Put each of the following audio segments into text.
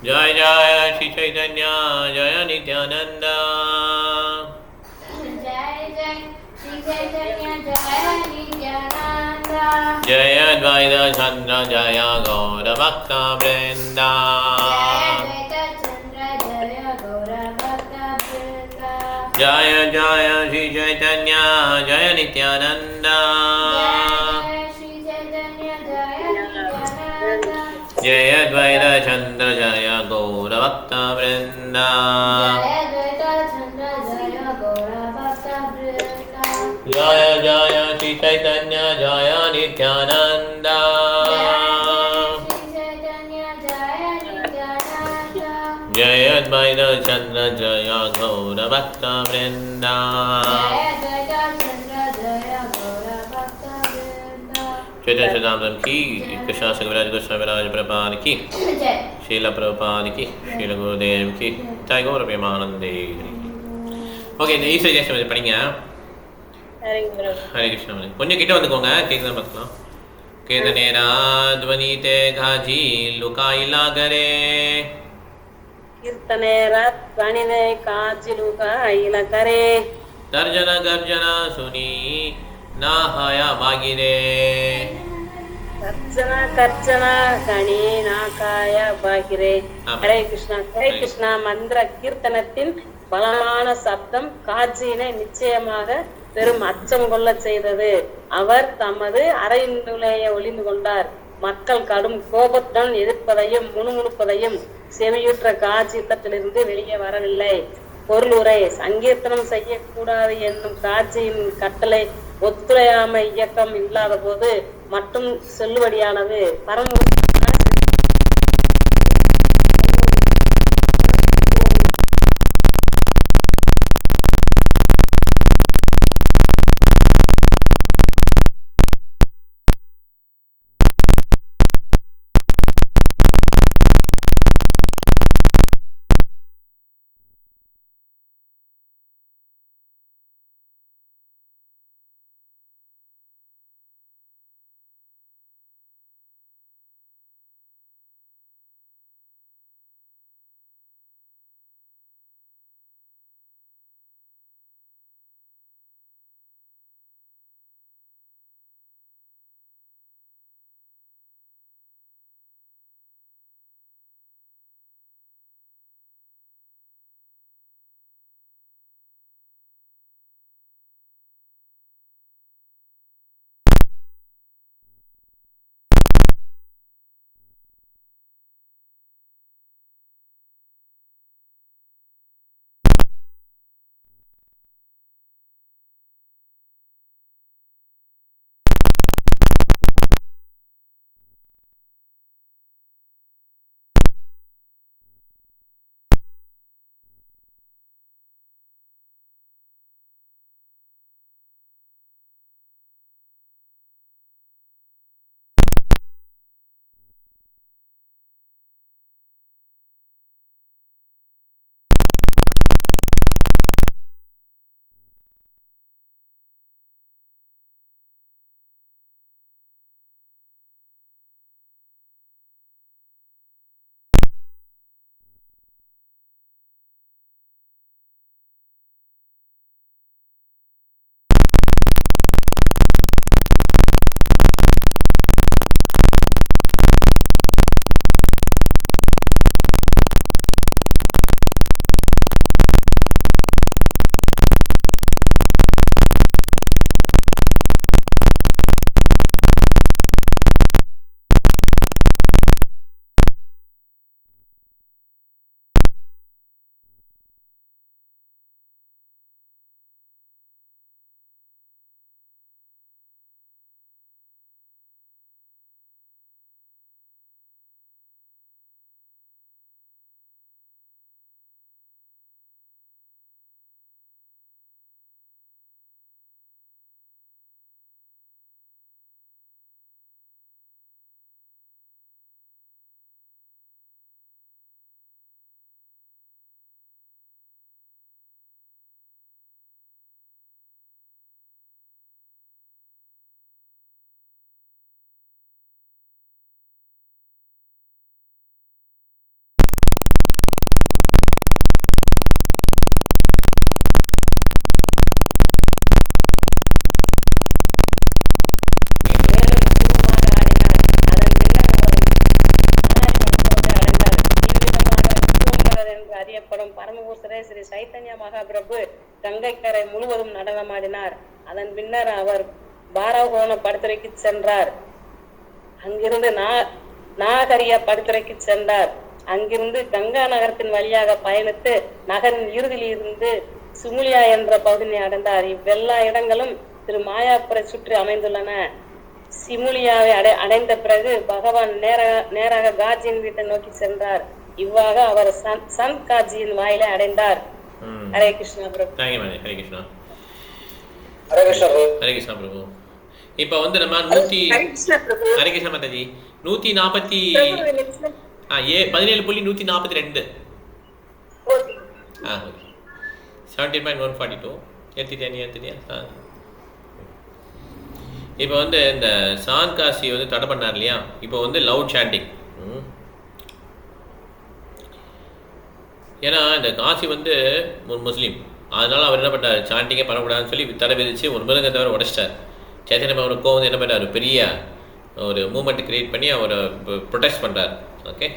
जय जय श्री चैतन्य जय नित्यानंद। जय जय श्री चैतन्य जय नित्यानंद। जय अद्वैत चंद्र जय गौर भक्त वृंद। जय जय श्री चैतन्य जय नित्यानंद। जय अद्वैत चंद्र जय गौर भक्त वृंद। जय जय श्री चैतन्य जय नित्यानंद। जय अद्वैत चंद्र जय गौर भक्त वृंद। चैतन्य सदानंद की, कृष्ण संगराज गोस्वामी विराज प्रपाद की, शीला प्रपाद की, शील गुरुदेव की, जय गौर प्रेमानंदे। ஓகே, இந்த ஈஸ்வரி ஜெயஸ்வரி படிங்க. ஹரே கிருஷ்ணா. கொஞ்சம் கிட்ட வந்துக்கோங்க, கேட்குதா பார்க்கலாம். கேதனேரா ಧ್ವನಿ தே காஜி லுகாயிலா கரே. கீர்த்தனேரா ಧ್ವನಿ தே காஜி லுகாயிலா கரே. தர்ஜன கர்ஜன சுனி நாஹாயா பாகிரே. கர்ஜன கர்ஜன கணி நாகாய பாகிரே. ஹரே கிருஷ்ணா. ஹரே கிருஷ்ணா. மந்திர கீர்த்தனத்தின் பலமான சப்தம் காஜினை நிச்சயமாக பெரும் அச்சம் கொள்ள செய்தது. அவர் தமது அறையினுள்ளேயே ஒளிந்து கொண்டார். மக்கள் கடும் கோபத்துடன் எதிர்ப்பதையும் முணுமுணுப்பதையும் செவியுற்ற காஜி யுத்தத்திலிருந்து வெளியே வரவில்லை. பொருளுரை: சங்கீர்த்தனம் செய்யக்கூடாது என்னும் காஜியின் கட்டளை ஒத்துழையாமை இயக்கம் இல்லாத போது மட்டும் செல்லுபடியானது. பரம அறியப்படும் பரமபூசரே ஸ்ரீ சைத்தன்ய மகாபிரபு கங்கைக்கரை முழுவதும் நடனமாடினார். அதன் பின்னர் அவர் பாரகோண படுத்துறைக்கு சென்றார். அங்கிருந்து நாகரிய படுத்துறைக்கு சென்றார். அங்கிருந்து கங்கா நகரத்தின் வழியாக பயணித்து நகரின் இறுதியில் இருந்து சுமுலியா என்ற பகுதியை அடைந்தார். இவ்வெல்லா இடங்களும் திரு மாயாபுரை சுற்றி அமைந்துள்ளன. சிமுலியாவை அடைந்த பிறகு பகவான் நேராக காஜியின் வீட்டை நோக்கி சென்றார். இவ்வாக அவர் சந்த் காஜியின் வாயிலை அடைந்தார். ஹரே கிருஷ்ணா பிரபு. ஹரே கிருஷ்ணா. ஹரே கிருஷ்ணா பிரபு. இப்ப வந்து நம்ம ஹரே கிருஷ்ணா மாதாஜி 140 17.142 17.142 எடுத்துட்டியா? இப்போ வந்து இந்த சாந்த் காசி வந்து தடை பண்ணார் இல்லையா? இப்போ வந்து லவுட் சாண்டிங். ஏன்னா இந்த காசி வந்து ஒரு முஸ்லீம், அதனால அவர் என்ன பண்ணார், சாண்டிங்கே பண்ணக்கூடாதுன்னு சொல்லி தடை விதிச்சு ஒரு மிருகத்தை தவிர உடைச்சிட்டார். சைத்தன்ய அவருக்கு வந்து என்ன பண்ணார், பெரிய ஒரு மூமெண்ட் கிரியேட் பண்ணி அவரை ப்ரொடெக்ட் பண்ணுறார். ஓகே,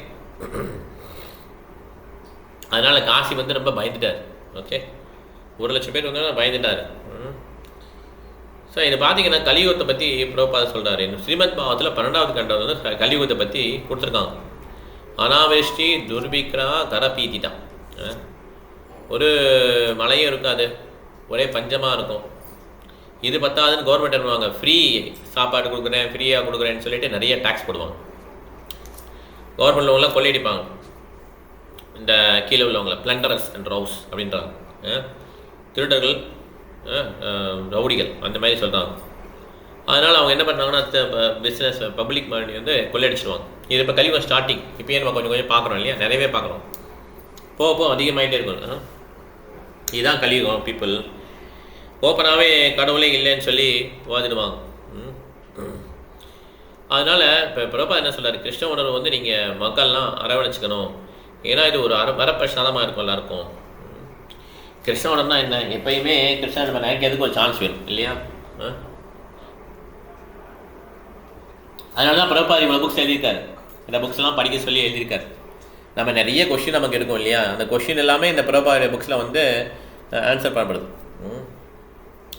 அதனால் காசி வந்து ரொம்ப பயந்துட்டார். ஓகே, 1,00,000 பேர் வந்து பயந்துட்டார். ஸோ இதை பார்த்தீங்கன்னா கலியுகத்தை பற்றி பிரபுபாத சொல்கிறாரு. ஸ்ரீமத் பாவத்தில் 12வது கண்டம் வந்து கலியுகத்தை பற்றி கொடுத்துருக்காங்க. அனாவேஷ்டி துர்பிக்ரா கரபீதி தான். ஒரு மழையும் இருக்காது, ஒரே பஞ்சமாக இருக்கும். இது பத்தாதுன்னு கவர்மெண்ட் பண்ணுவாங்க, ஃப்ரீ சாப்பாடு கொடுக்குறேன், ஃப்ரீயாக கொடுக்குறேன்னு சொல்லிட்டு நிறைய டேக்ஸ் போடுவாங்க. கவர்மெண்ட் உள்ளவங்களாம் கொள்ளையடிப்பாங்க. இந்த கீழே உள்ளவங்கள பிளண்டரஸ் அண்ட் ரவுஸ் அப்படின்றாங்க, திருடர்கள், ரவுடிகள் அந்த மாதிரி சொல்கிறாங்க. அதனால் அவங்க என்ன பண்ணுறாங்கன்னா பிஸ்னஸ் பப்ளிக் மணி வந்து கொள்ளையடிச்சிடுவாங்க. இது இப்போ கலியுகம் ஸ்டார்டிங். இப்போயே நம்ம கொஞ்சம் கொஞ்சம் பார்க்குறோம் இல்லையா, நிறையவே பார்க்குறோம். போக அதிகமாகிட்டே இருக்கும். இதுதான் கலியுகம். பீப்புள் ஓப்பனாகவே கடவுளே இல்லைன்னு சொல்லி வாதிடுவாங்க. அதனால் இப்போ பிரபா என்ன சொல்கிறார், கிருஷ்ண உணர்வு வந்து நீங்கள் மக்கள்லாம் அரவணைச்சிக்கணும். ஏன்னா இது ஒரு வரப்பிரசாதமாக இருக்கும் எல்லாருக்கும். கிருஷ்ண உணர்வுனா என்ன, எப்பயுமே கிருஷ்ணா நம்ம நினைக்கிறதுக்கு ஒரு சான்ஸ் வேணும் இல்லையா? அதனால தான் பிரபா இவ்வளோ புக்ஸ் எழுதியிருக்காரு. இந்த புக்ஸ்லாம் படிக்க சொல்லி எழுதியிருக்காரு. நம்ம நிறைய கொஷின் நமக்கு இருக்கும் இல்லையா, அந்த கொஷின் எல்லாமே இந்த பிரபா புக்ஸில் வந்து ஆன்சர் பண்ணப்படுது.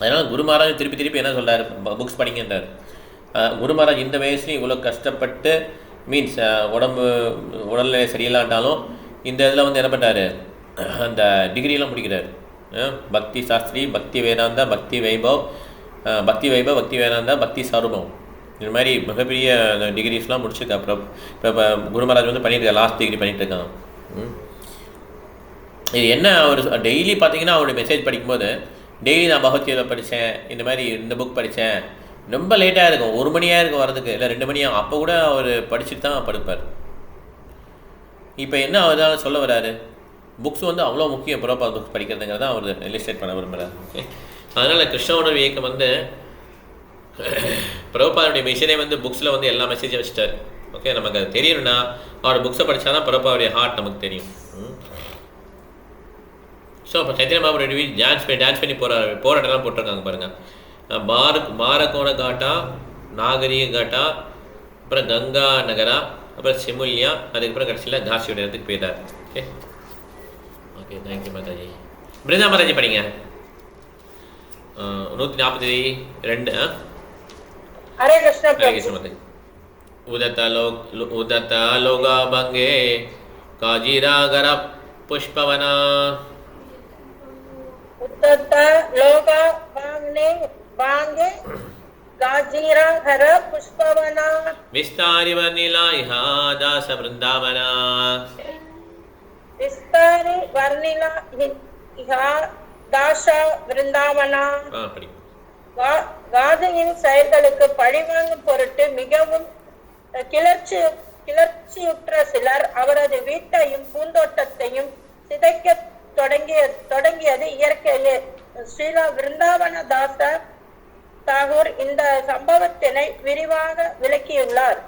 அதனால் குரு மகாராஜ் திருப்பி என்ன சொல்கிறார், புக்ஸ் படிங்கன்றார். குரு மகாராஜ் இந்த வயசுலையும் இவ்வளோ கஷ்டப்பட்டு மீன்ஸ் உடல்நிலை சரியில்லாட்டாலும் இந்த இதில் வந்து என்ன பண்ணுறாரு, அந்த டிகிரியெலாம் முடிக்கிறார். பக்தி சாஸ்திரி, பக்தி வேதாந்தா, பக்தி வைபவ், பக்தி வேதாந்தா, பக்தி சாரூபம், இது மாதிரி மிகப்பெரிய டிகிரிஸ்லாம் முடிச்சிருக்கா. அப்புறம் இப்போ குரு மகாராஜ் வந்து பண்ணியிருக்காரு, லாஸ்ட் டிகிரி பண்ணிகிட்டு இருக்காங்க. இது என்ன, அவர் டெய்லி பார்த்தீங்கன்னா அவருடைய மெசேஜ் படிக்கும்போது டெய்லி நான் பகவத்கீதை படித்தேன், இந்த மாதிரி இந்த புக் படித்தேன், ரொம்ப லேட்டாக இருக்கும், 1 மணியாக இருக்கும் வரதுக்கு, இல்லை 2 மணியாக, அப்போ கூட அவர் படிச்சுட்டு தான் படுப்பார். இப்போ என்ன அவர் சொல்ல வராரு, புக்ஸ் வந்து அவ்வளோ முக்கியம், பிரபா புக்ஸ் படிக்கிறதுங்கிறத அவர் இலிஸ்ட்ரேட் பண்ண விரும்புகிறார். ஓகே, அதனால் கிருஷ்ண உணர்வு இயக்கம் வந்து பிரபாவுடைய மிஷனே வந்து புக்ஸில் வந்து எல்லா மெசேஜும் வச்சுட்டார். ஓகே, நமக்கு அது தெரியணும்னா அவர் புக்ஸை படித்தா தான் பிரபாவுடைய ஹார்ட் நமக்கு தெரியும். ஸோ அப்போ சைத்தன்ய மகாபிரபு டான்ஸ் பண்ணி போராட்டம்லாம் போட்டிருக்காங்க பாருங்கள். பாரகோண காட்டா, நாகரிக காட்டா, அப்புறம் கங்கா நகரா, அப்புறம் சிமுல்யா, அதுக்கப்புறம் கடைசியில் காசியோட இடத்துக்கு போயிட்டார். Okay okay, thank you Mataji. Brinda Mataji படிங்க 142. ஹரே கிருஷ்ணா மாதாஜி. உதத்த லோகா பங்கே காஜிராகர புஷ்பவனா, உதத்த லோகா बांगे गाजीरा हर पुष्पवना विस्तारि वर्णिला इहा दास वृंदावना, विस्तारि वर्णिला इहा दास वृंदावना. காதியின் செயல்களுக்கு பழிவாங்கும் பொருட்டு மிகவும் கிளர்ச்சியுற்ற சிலர் அவரது வீட்டையும் பூந்தோட்டத்தையும் சிதைக்க தொடங்கியது இயற்கையே. ஸ்ரீலா விருந்தாவன தாச தாகூர் இந்த சம்பவத்தினை விரிவாக விளக்கியுள்ளார்.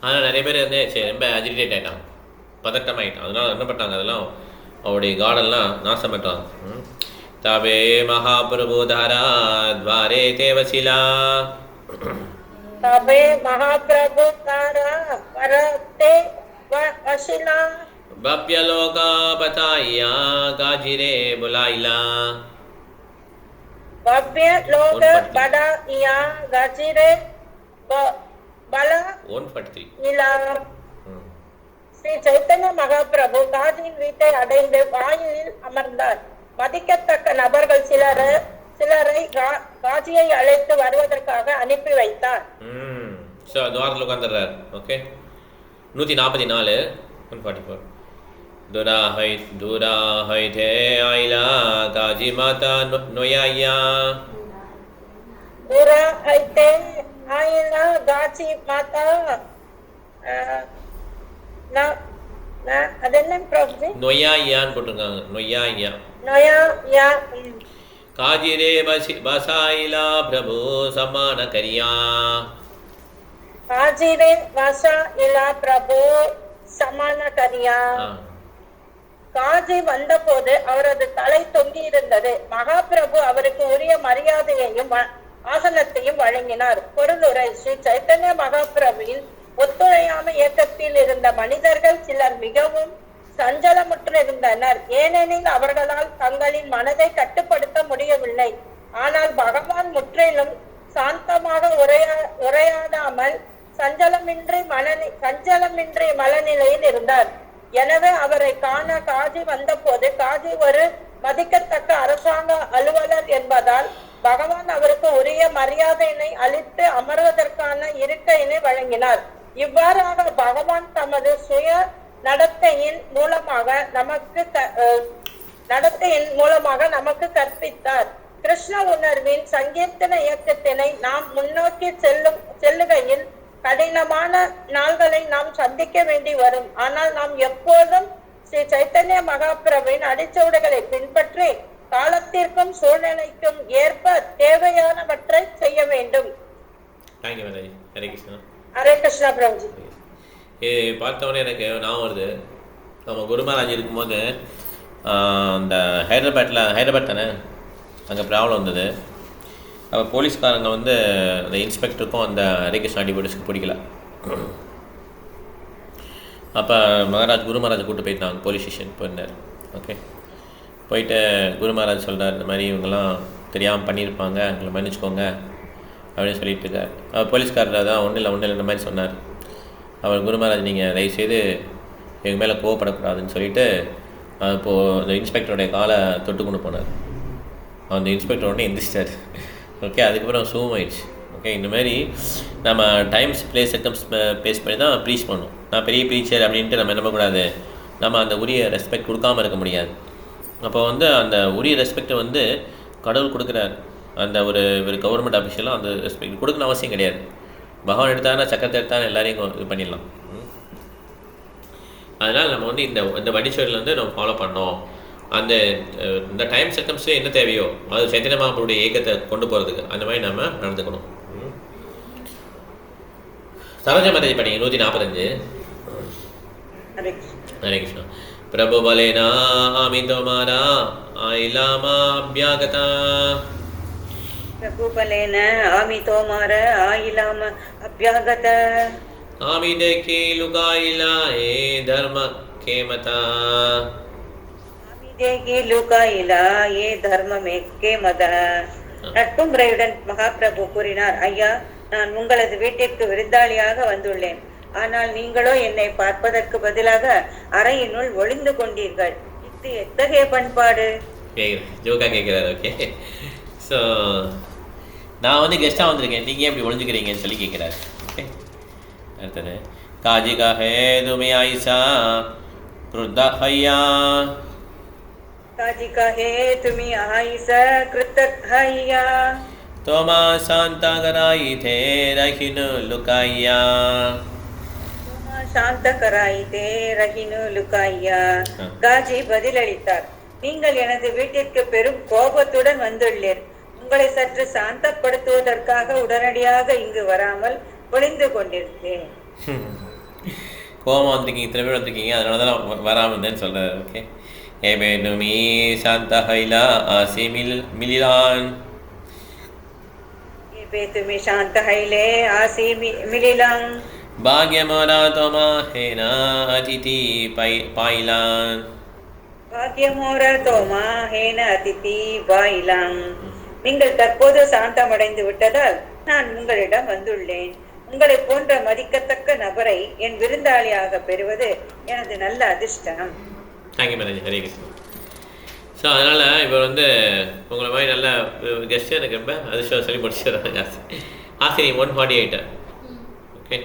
ஆனால் நிறைய பேர் வந்து ரொம்ப அஜிடேட் ஆகிட்டான், பதட்டம் ஆகிட்டான். அதனால என்ன பண்ணாங்க, அதெல்லாம் அவருடைய கார்டன்லாம் நாசம் பண்ணுறாங்க. தவே மகாபிரபு தாரா துவாரே தேவசிலா, தவே மகாபிரபு தாரா வரதே வசிலா, भव्य लोका बताइया गाजिरे बुलाइला भव्य लोक बड़ाइया गाजिरे बला 143 इला ஸ்ரீ சைத்தன்ய மகாபிரபு காஜியின் வீட்டை அடைந்து வாயிலில் அமர்ந்தார். மதிக்கத்தக்க நபர்கள் சிலரை காஜியை அழைத்து வருவதற்காக அனுப்பி வைத்தார். துவாரத்தில் உட்காந்துறார். ஓகே 144 144 दुराहै थे आइला गाजी माता नोयाया दुराहै थे आइला गाजी माता அது என்ன பிரபுஜி? நொய்யாயான்னு போட்டிருக்காங்க. நொய்யாயா காஜிரே பசாயிலா பிரபு சமான கரியா காஜிரே பசாயிலா பிரபு சமான கரியா. காஜி வந்த போது அவரது தலை தொங்கி இருந்தது. மகாபிரபு அவருக்கு உரிய மரியாதையையும் ஆசனத்தையும் வழங்கினார். பொருளுரை ஸ்ரீ சைத்தன்ய மகாபிரபுவின் ஒத்துழையாமை இயக்கத்தில் இருந்த மனிதர்கள் சிலர் மிகவும் சஞ்சலமுற்றிருந்தனர். ஏனெனில் அவர்களால் தங்களின் மனதை கட்டுப்படுத்த முடியவில்லை. ஆனால் பகவான் முற்றிலும் சாந்தமாக உரையாடாமல் சஞ்சலமின்றி மனநிலையில் இருந்தார். எனவே அவரை காண காஜி வந்த போது காஜி ஒரு மதிக்கத்தக்க அரசாங்க அலுவலர் என்பதால் பகவான் அவருக்கு உரிய மரியாதையினை அளித்து அமர்வதற்கான இருக்கையினை வழங்கினார். இவ்வாறாக பகவான் தமது சுய நடத்தையின் மூலமாக நமக்கு கற்பித்தார். கிருஷ்ண உணர்வின் சங்கீர்த்தன இயக்கத்தினை நாம் முன்னோக்கி செல்லுகையில் கடினமான நாள்களை நாம் சந்திக்க வேண்டி வரும். ஆனால் நாம் எப்போதும் ஸ்ரீ சைத்தன்ய மகாபிரபுவின் அடிச்சூடுகளை பின்பற்றி காலத்திற்கும் சூழ்நிலைக்கும் ஏற்ப தேவையானவற்றை செய்ய வேண்டும். ஹரே கிருஷ்ணா பிரபுஜி. பார்த்தவொடனே எனக்கு ஞாபகம் வருது, நம்ம குரு மகாராஜ் இருக்கும்போது அந்த ஹைதராபாத் தானே அங்கே ப்ராப்ளம் வந்தது. அப்போ போலீஸ்காரங்க வந்து அந்த இன்ஸ்பெக்டருக்கும் அந்த ஹரே கிருஷ்ணா டிவோட்டிஸ்க்கு பிடிக்கல. அப்போ குரு மகாராஜ் கூப்பிட்டு போயிட்டாங்க, போலீஸ் ஸ்டேஷன் போயிருந்தார். ஓகே, போயிட்டு குரு மகாராஜ் சொல்கிறார், இந்த மாதிரி இவங்கெல்லாம் தெரியாமல் பண்ணியிருப்பாங்க, எங்களை மன்னிச்சுக்கோங்க அப்படின்னு சொல்லிட்டு இருக்கார். அவர் போலீஸ்காரர் தான் ஒன்றும் இல்லை இந்த மாதிரி சொன்னார். அவர் குரு மகாராஜ் நீங்கள் தயவுசெய்து எங்கள் மேலே கோவப்படக்கூடாதுன்னு சொல்லிட்டு இப்போது அந்த இன்ஸ்பெக்டருடைய காலை தொட்டு கொண்டு போனார். அந்த இன்ஸ்பெக்டர் உடனே எந்திரிச்சிட்டார். ஓகே, அதுக்கப்புறம் சூம் ஆயிடுச்சு. ஓகே, இந்தமாதிரி நம்ம டைம்ஸ் பிளேஸ் செக்கம்ஸ் பேஸ் பண்ணி தான் ப்ரீச் பண்ணணும். நான் பெரிய ப்ரீச்சர் அப்படின்ட்டு நம்ம நம்பக்கூடாது. நம்ம அந்த உரிய ரெஸ்பெக்ட் கொடுக்காமல் இருக்க முடியாது. அப்போ வந்து அந்த உரிய ரெஸ்பெக்டை வந்து கடவுள் கொடுக்குறார். அந்த ஒரு கவர்மெண்ட் அஃபிஷியலாக அந்த ரெஸ்பெக்ட் கொடுக்கணும் அவசியம் கிடையாது. பகவான் எடுத்தாங்கன்னா சக்கரத்தை எடுத்தாலும் எல்லாரையும் இது பண்ணிடலாம். அதனால் நம்ம வந்து இந்த வடிச்சொல்லில் வந்து நம்ம ஃபாலோ பண்ணோம். இந்த டைம் செக்கம்ஸு என்ன தேவையோ அது சைத்தன்ய மகாபிரபுடைய ஏக்கத்தை கொண்டு போகிறதுக்கு அந்த மாதிரி நம்ம நடந்துக்கணும். சரோஜா மாதாஜி படிங்க 145. ஹரே கிருஷ்ணா. பிரபு பலேனா ஆமி தோமாரா ஆயிலாமா அபியாகதா. प्रभु बलेन आमी तोमार आइलाम अभ्यागत. आमी देखी लुकाइला ए धर्म के मता. आमी देखी लुकाइला ए धर्म में के मता. நட்புமுறையுடன் மகாபிரபு கூறினார், ஐயா, நான் உங்களது வீட்டிற்கு விருந்தாளியாக வந்துள்ளேன். ஆனால் நீங்களோ என்னை பார்ப்பதற்கு பதிலாக அறையினுள் ஒளிந்து கொண்டீர்கள். இது எத்தகைய பண்பாடு? ஜோக்கா கேட்கிறார். ஓகே, ஸோ நான் வந்து கெஸ்ட்டாக வந்திருக்கேன், நீங்கள் எப்படி ஒழிஞ்சுக்கிறீங்கன்னு சொல்லி கேட்குறாரு. ஓகே, அடுத்தது காஜி காஹே துமே ஆயிஷா கிருத்தா ஹையா. காஜி காஹே துமே ஆயிஷா கிருத்தா ஹையா. தோமா சாந்தா கராயி தே ரஹினு லுகாயா. தோமா சாந்த கராயி தே ரஹினு லுகாயா. காஜி பதிலளித்தார், நீங்கள் எனது வீட்டிற்கு பெரும் கோபத்துடன் வந்துள்ளீர். உங்களை சற்று சாந்தப்படுத்துவதற்காக உடனடியாக இங்கு வராமல் ஒளிந்து கொண்டிருக்கேன். கோபம் வந்திருக்கீங்க, இத்தனை பேர் வந்திருக்கீங்க, அதனால தான் வராமல் இருந்தேன்னு சொல்கிறார். ஓகே, ஏமே நுமி சாந்தா ஹைலா ஆசி மிலிலான். ஏபே துமி சாந்த ஹைலே ஆசி மிலிலான். भाग्यमोरा तोमाहेन अतिथि पाइलान பாக்கியமோர தோமா ஹேன அதிதி வாயிலாம். நீங்கள் தற்போது சாந்தமடைந்து விட்டதால் நான் உங்களிடம் வந்துள்ளேன். உங்களை போன்ற மதிக்கத்தக்க நபரை என் விருந்தாளியாக பெறுவது எனது நல்ல அதிர்ஷ்டம். Thank you manage. Hare Krishna. So அதனால் இப்போ வந்து உங்களை மாதிரி நல்ல கெஸ்ட்டு எனக்கு ரொம்ப அதிர்ஷ்டம் சொல்லி முடிச்சிடுறாங்க. ஆசினி 148. ஓகே.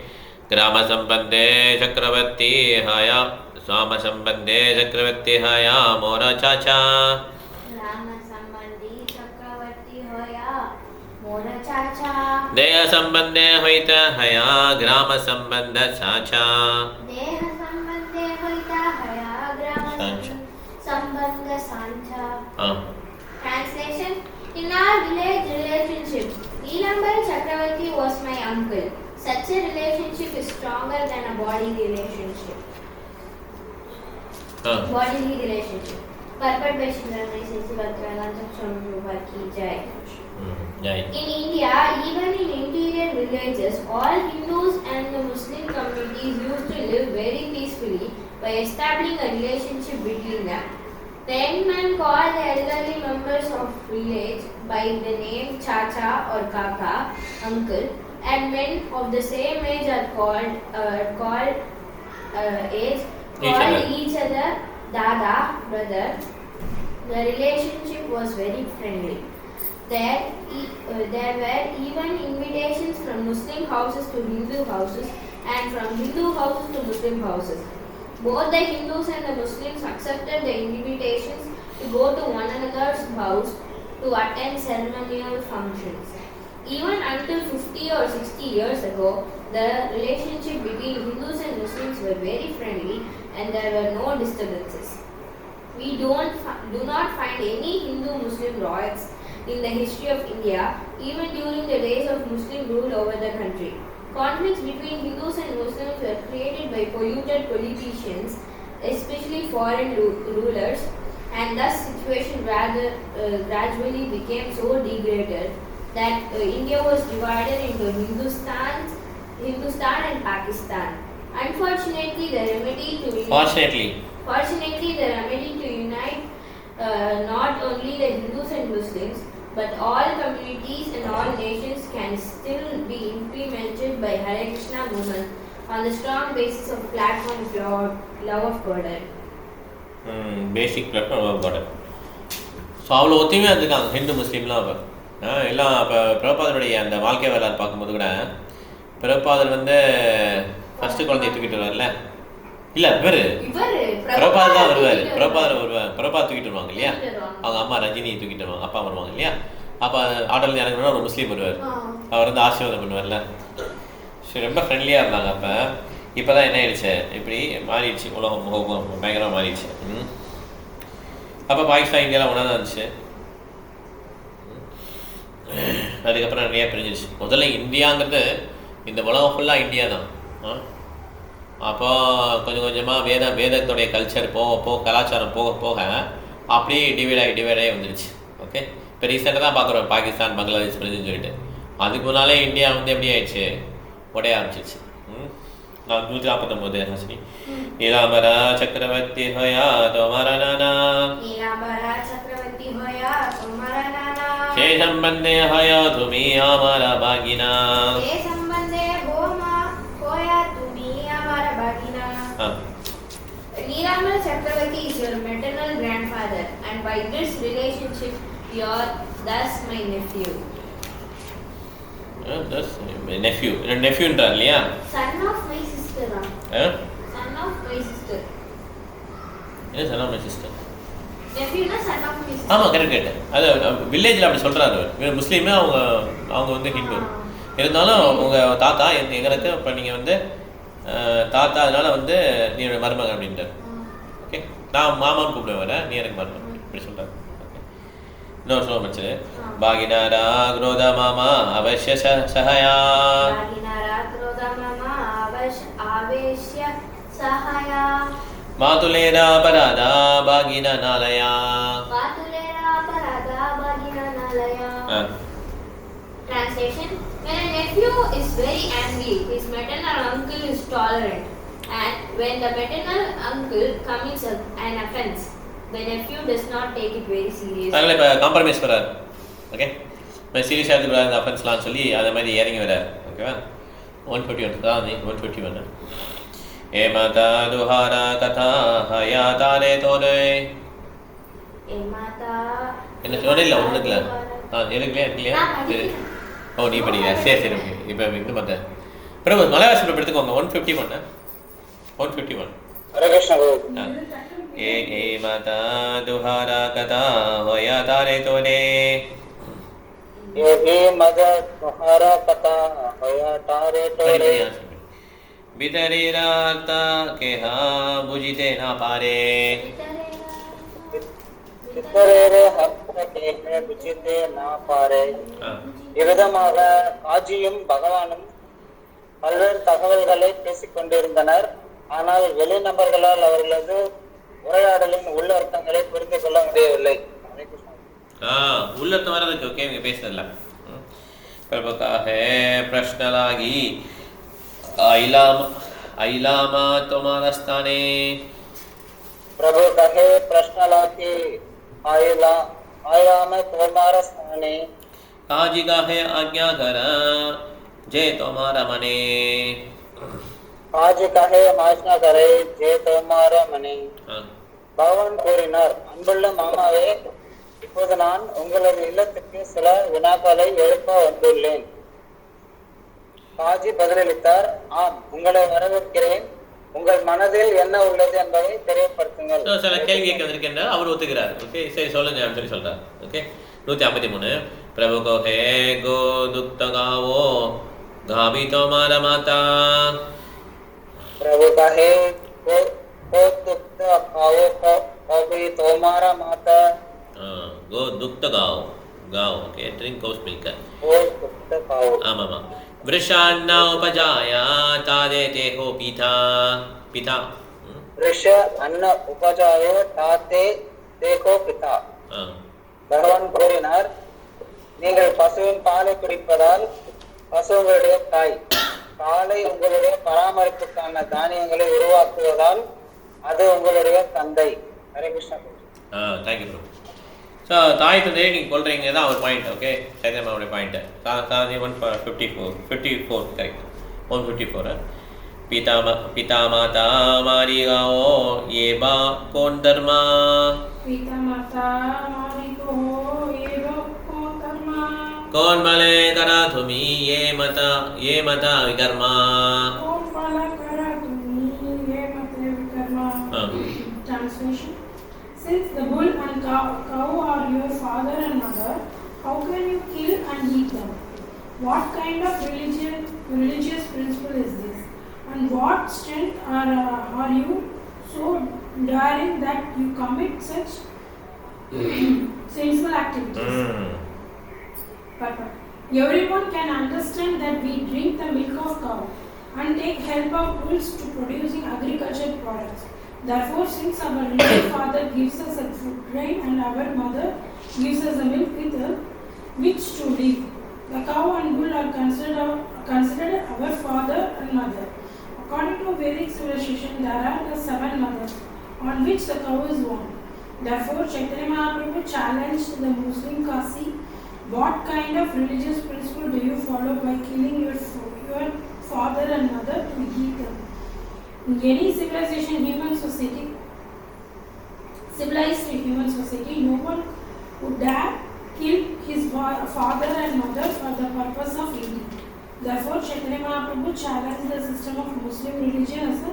கிராம சம்பந்தே சக்கரவர்த்தி ஹாயா स्वाम संबंधे चक्रवर्ती हया मोर चाचा राम संबंधी चक्रवर्ती होया मोर चाचा देह संबंधे होइत हया ग्राम संबंध साचा देह संबंधे होइता हया ग्राम संबंध सांचा. Translation: In our village relationship, Neelambar Chakravarti was my uncle. Such a relationship is stronger than a bodily relationship. Bodily relationship. Purport by Shri Jai. In India, even in interior villages, all Hindus and the Muslim communities used to live very peacefully by establishing a relationship between them. The young men called the elderly members of village by the name Chacha or Kaka, uncle, and men of the same age are called each other Dada, brother. The relationship was very friendly. There were even invitations from Muslim houses to Hindu houses and from Hindu houses to Muslim houses. Both the Hindus and the Muslims accepted the invitations to go to one another's house to attend ceremonial functions. Even until 50 or 60 years ago, the relationship between Hindus and Muslims were very friendly and there were no disturbances. We do not find any Hindu-Muslim riots in the history of India, even during the days of Muslim rule over the country. Conflicts between Hindus and Muslims were created by polluted politicians, especially foreign rulers, and thus situation gradually became so degraded that India was divided into Hindustan and Pakistan. Unfortunately, the remedy to unite not only the Hindus and Muslims, but all communities and all nations can still be implemented by Hare Krishna movement on the strong basis of platform of love of God. Basic platform of God. So அவ்வளோ ஒத்துமையாக இருந்துக்காங்க ஹிந்து முஸ்லீம்லாம். அப்போ எல்லாம் இப்போ பிரபாதனுடைய அந்த வாழ்க்கை வரலாறு பார்க்கும்போது கூட பிரபாதர் வந்து ஃபஸ்ட்டு குழந்தைய தூக்கிட்டு வருவார்ல, இல்லை பிரபாத் தான் வருவார். பிரபாத் தூக்கிட்டு வருவாங்க இல்லையா, அவங்க அம்மா ரஜினியை தூக்கிட்டு வருவாங்க, அப்பா வருவாங்க இல்லையா. அப்போ ஆட்டோலேருந்து இறங்குனா ஒரு முஸ்லீம் வருவார், அவர் வந்து ஆசீர்வாதம் பண்ணுவார்ல. சரி, ரொம்ப ஃப்ரெண்ட்லியாக இருந்தாங்க. அப்போ இப்போ தான் என்ன ஆயிடுச்சு, இப்படி மாறிடுச்சு, உலகம் முகம் பயங்கரமாக மாறிடுச்சு. அப்போ பாகிஸ்தான் இந்தியாவில் ஒன்றா தான் இருந்துச்சு. அதுக்கப்புறம் நிறையா பிரிஞ்சிருச்சு. முதல்ல இந்தியாங்கிறது இந்த உலகம் ஃபுல்லாக இந்தியா தான். அப்போ கொஞ்சம் கொஞ்சமாக வேதத்துடைய கல்ச்சர் போக கலாச்சாரம் போக அப்படியே டிவைடாகி வந்துடுச்சு. ஓகே, இப்போ ரீசெண்டாக தான் பார்க்குறோம் பாகிஸ்தான் பங்களாதேஷ் பிரிஞ்சுன்னு சொல்லிட்டு. அதுக்கு முன்னாலே இந்தியா வந்து எப்படி ஆயிடுச்சு, உடைய ஆரம்பிச்சிருச்சு. 149 ஹஸ்னி. நீலாம்பரா சக்கரவர்த்தி ஹோயா தோமாரா நானா சே சம்பந்தே hoya துமி ஆமாரா பாகினா. Neelambar Chakravarti is your maternal grandfather, and by this relationship, you are thus my nephew. Thus nephew. Nephew என்றார் இல்லையா? Son of my sister. Son of my sister. என்ன son of my sister? Nephew na son of my sister. ஆமாம், correct. அது வில்லேஜில் அப்படி சொல்கிறாரு. முஸ்லீமே அவங்க வந்து ஹிந்து. இருந்தாலும் உங்கள் தாத்தா எங்களுக்கு இப்போ நீங்கள் வந்து தாத்தா, அதனால வந்து நீ என்னோட மருமகன் அப்படின்றார். ஓகே, நான் மாமான்னு கூப்பிடுவேன், நீ எனக்கு மருமகன் இப்படி சொல்கிறார். ஓகே, இன்னொரு சொல்ல முடிச்சது. பாகினாரா குரோத மாமா அவசிய சஹயா. மாதுலேரா பராதா பாகினா நாலயா. Translation: When a nephew is very angry, his maternal uncle is tolerant. And when the maternal uncle commits an offense, the nephew does not take it very seriously. அதனால இப்போ காம்ப்ரமைஸ் வராது. ஓகே, இப்போ சீரியஸாக எடுத்துக்கூடாது இந்த அஃபென்ஸ்லாம் சொல்லி அதை மாதிரி இறங்கி வராது. ஓகேவா? 151 தான் 151. ஏ மாதா துஹாரா கதா ஹயா தாரே தோரே. ஏ மாதா என்ன சொல்லல ஒண்ணுக்குல. இருக்குல்லையா? ஓ, நீ படிக்கிற. சரி ஓகே. இப்போ இது பார்த்தேன். பிரபு மலையாள எடுத்துக்கோங்க. 151. 151. ஹரே கிருஷ்ணா. ए माता दुहारा कथा होया तारे तोरे. ए माता दुहारा कथा होया तारे तोरे. बितरे राता के हा बुझिते ना पारे. बितरे रे हक्के के बुझिते ना पारे. இவ்விதமாக காஜியும் பகவானும் பல்வேறு தகவல்களை பேசிக் கொண்டிருந்தனர். ஆனால் வெளிநபர்களால் அவர்களது உரையாடலின் உள்ளர்த்தங்களை புரிந்து கொள்ள முடியவில்லை. உள்ளர்த்தம் வரதுக்கு ஓகே இங்க பேசல. प्रभु का है प्रश्न लागी आइलामा तुम्हारा स्थाने. प्रभु कहे प्रश्न लागी आइलामा तुम्हारा स्थाने. काजी का है आज्ञा कर जे तुम्हारा मने. काजी का है आज्ञा करे जे तुम्हारा मने. பகவான் கூறினார், அன்புள்ள மாமாவே, இப்போது நான் உங்களது இல்லத்துக்கு சில வினாக்களை எழுப்ப வந்துள்ளேன். காஜி பதிலளித்தார், ஆம், உங்களை வரவேற்கிறேன். உங்கள் மனதில் என்ன உள்ளது என்பதை தெரியப்படுத்துங்கள். சில கேள்வி கேட்க வந்திருக்கின்றார். அவர் ஒத்துக்கிறார். ஓகே, சரி சொல்லுங்க அப்படின்னு சொல்லி சொல்றார். ஓகே, 153. பிரபு கோ ஹே கோ துக்த காவோ காபி தோமார மாதா. பிரபு கா ஹே கோ दुग्ध खाओ कभी तुम्हारा माता. गो दुग्ध गाओ गाओ. ओके, ड्रिंक गोस मिल्क. गो दुग्ध खाओ. आमा वृषान्न उपजाया तादे तेहो पिता पिता. वृष अन्न उपजायो ताते देखो पिता. பகவான் கூறினார், நீங்கள் பசுவின் பாலை குடிப்பதால் பசுவுடைய தாய், பாலை உங்களுடைய பராமரிப்புக்கான தானியங்களை உருவாக்குவதால் அது உங்களுடைய தந்தை. Hare Krishna. Thank you bro. So தாய் தந்தையை நீங்கள் கொள்றீங்க தான் ஒரு பாயிண்ட். ஓகே, சைதன்யாவுடைய பாயிண்ட்டு. 154 கரெக்ட். 154. पिता माता मारी गाओ ये बा कौन धर्मा. पिता माता मारी को ये बा कौन धर्मा. कौन भले करा तुम्ही ये मता विकर्मा. कौन भला करा तुम्ही ये मता विकर्मा. Translation. Since the bull and cow are your father and mother, how can you kill and eat them? What kind of religious principle is this? And what strength are you so daring that you commit such sinful activities? Papa. Everyone can understand that we drink the milk of cow and take help of bulls to producing agricultural products. Therefore, since our real father gives us a food grain and our mother gives us a milk with which to live, the cow and bull are considered our father and mother. According to Vedic civilization, there are the 7 mothers on which the cow is born. Therefore, Chaitanya Mahaprabhu challenged the Muslim Kasi, what kind of religious principle do you follow by killing your father and mother to eat them? In any civilized human society, no one would dare kill his father and mother for the purpose of eating. Therefore, Chaitanya Mahaprabhu challenged the system of Muslim religion as a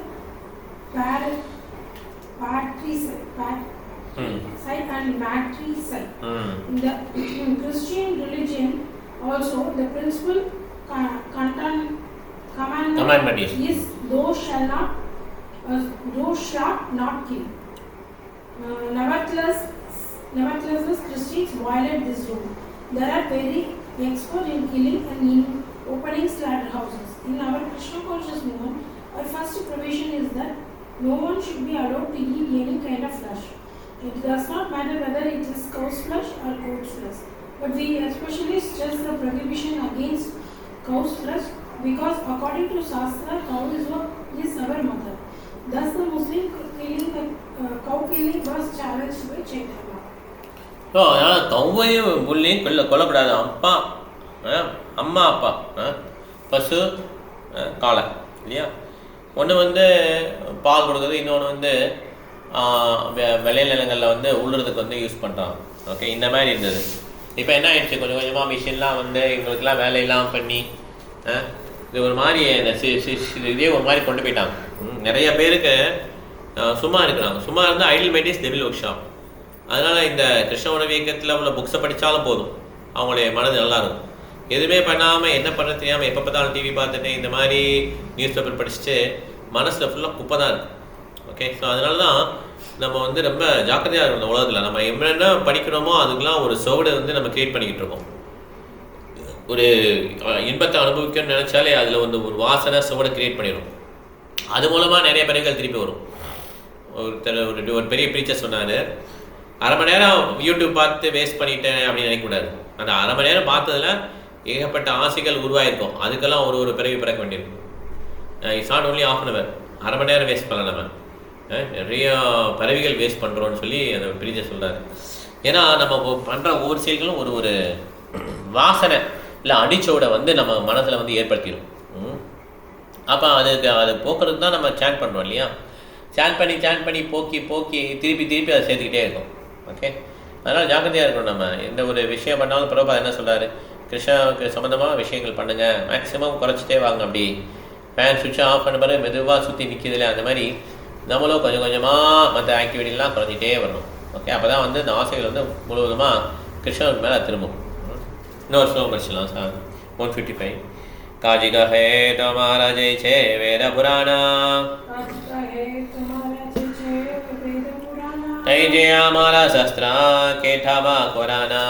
patricide and matricide. In the Christian religion, also the principal commandment is thou shalt not kill. Nevertheless, Christians violate this rule. They are very expert in killing and in opening slaughterhouses. In our Krishna conscious movement, our first provision is that no one should be allowed to eat any kind of flesh. It does not matter whether it is cow's flesh or goat's flesh. But we especially stress the prohibition against cow's flesh because according to Shastra, cow is our mother. Thus, the Muslim cow killing was challenged by Chaitanya. So அதனால் கௌவையும் புள்ளையும் கொல்லக்கூடாது. அம்மா அப்பா பசு காளை இல்லையா. ஒன்று வந்து பால் கொடுக்குறது, இன்னொன்று வந்து விளைநிலங்களில் வந்து உள்ளுறதுக்கு வந்து யூஸ் பண்ணுறாங்க. ஓகே, இந்த மாதிரி இருந்தது. இப்போ என்ன ஆயிடுச்சு, கொஞ்சம் கொஞ்சமாக மிஷின்லாம் வந்து எங்களுக்கெல்லாம் வேலையெல்லாம் பண்ணி இது ஒரு மாதிரி இதே ஒரு மாதிரி கொண்டு போயிட்டாங்க. நிறைய பேருக்கு சும்மா இருக்கிறாங்க. சும்மா இருந்தால் idle mind is devil work shop. அதனால் இந்த கிருஷ்ண உணவு இயக்கத்தில் உள்ள புக்ஸை படித்தாலும் போதும், அவங்களுடைய மனது நல்லாயிருக்கும். எதுவுமே பண்ணாமல் என்ன பண்ண தெரியாமல் எப்போ பார்த்தாலும் டிவி பார்த்துட்டு இந்த மாதிரி நியூஸ் பேப்பர் படிச்சுட்டு மனசில் ஃபுல்லாக குப்பை தான் இருக்குது. ஓகே, ஸோ அதனால தான் நம்ம வந்து ரொம்ப ஜாக்கிரதையாக இருக்கணும். இந்த உலகத்தில் நம்ம என்னென்ன படிக்கிறோமோ அதுக்கெலாம் ஒரு சோடு வந்து நம்ம க்ரியேட் பண்ணிக்கிட்டு இருக்கோம். ஒரு இன்பத்தை அனுபவிக்கணும்னு நினச்சாலே அதில் வந்து ஒரு வாசனை சோடை க்ரியேட் பண்ணிடும். அது மூலமாக நிறைய பிறகுகள் திருப்பி வரும். ஒரு பெரிய ப்ரீச்சர் சொன்னார், அரை மணி நேரம் யூடியூப் பார்த்து வேஸ்ட் பண்ணிட்டேன் அப்படின்னு நினைக்கக்கூடாது. அந்த அரை மணி நேரம் பார்த்ததில் ஏகப்பட்ட ஆசைகள் உருவாயிருக்கும். அதுக்கெல்லாம் ஒரு பிறகு பிறக்க வேண்டியிருக்கும். It's not only ½ an hour. அரை மணி நேரம் வேஸ்ட் பண்ணலாம். நம்ம நிறைய பறவைகள் வேஸ்ட் பண்ணுறோன்னு சொல்லி அந்த ப்ரீச்சர் சொல்கிறாரு. ஏன்னா நம்ம பண்ணுற ஒவ்வொரு செயல்களும் ஒரு வாசனை இல்லை அடிச்சோட வந்து நம்ம மனதில் வந்து ஏற்படுத்திடும். அப்போ அதை போக்குறதுக்கு தான் நம்ம சேன் பண்ணுறோம் இல்லையா. சேன் பண்ணி போக்கி திருப்பி அதை சேர்த்துக்கிட்டே இருக்கும். ஓகே, அதனால் ஜாக்கிரதையாக இருக்கணும். நம்ம எந்த ஒரு விஷயம் பண்ணாலும் பிரபா என்ன சொல்கிறாரு, கிருஷ்ணாவுக்கு சம்மந்தமாக விஷயங்கள் பண்ணுங்கள், மேக்ஸிமம் குறைச்சிட்டே வாங்க. அப்படி ஃபேன் சுவிட்சை ஆஃப் பண்ண பிறகு மெதுவாக சுற்றி நிற்கிதில்ல, அந்த மாதிரி நம்மளும் கொஞ்சம் கொஞ்சமாக மற்ற ஆக்டிவிட்டிலாம் குறைஞ்சிட்டே வரணும். ஓகே, அப்போ தான் வந்து இந்த ஆசைகள் வந்து முழுவதுமாக கிருஷ்ணனுக்கு மேலே திரும்பும். இன்னொரு ஸ்லோகம் படிச்சிடலாம் சார். 155. काजिका है तुम्हारा जय छे वेद पुराना, तै जे हमारा शस्त्र केठावा corona.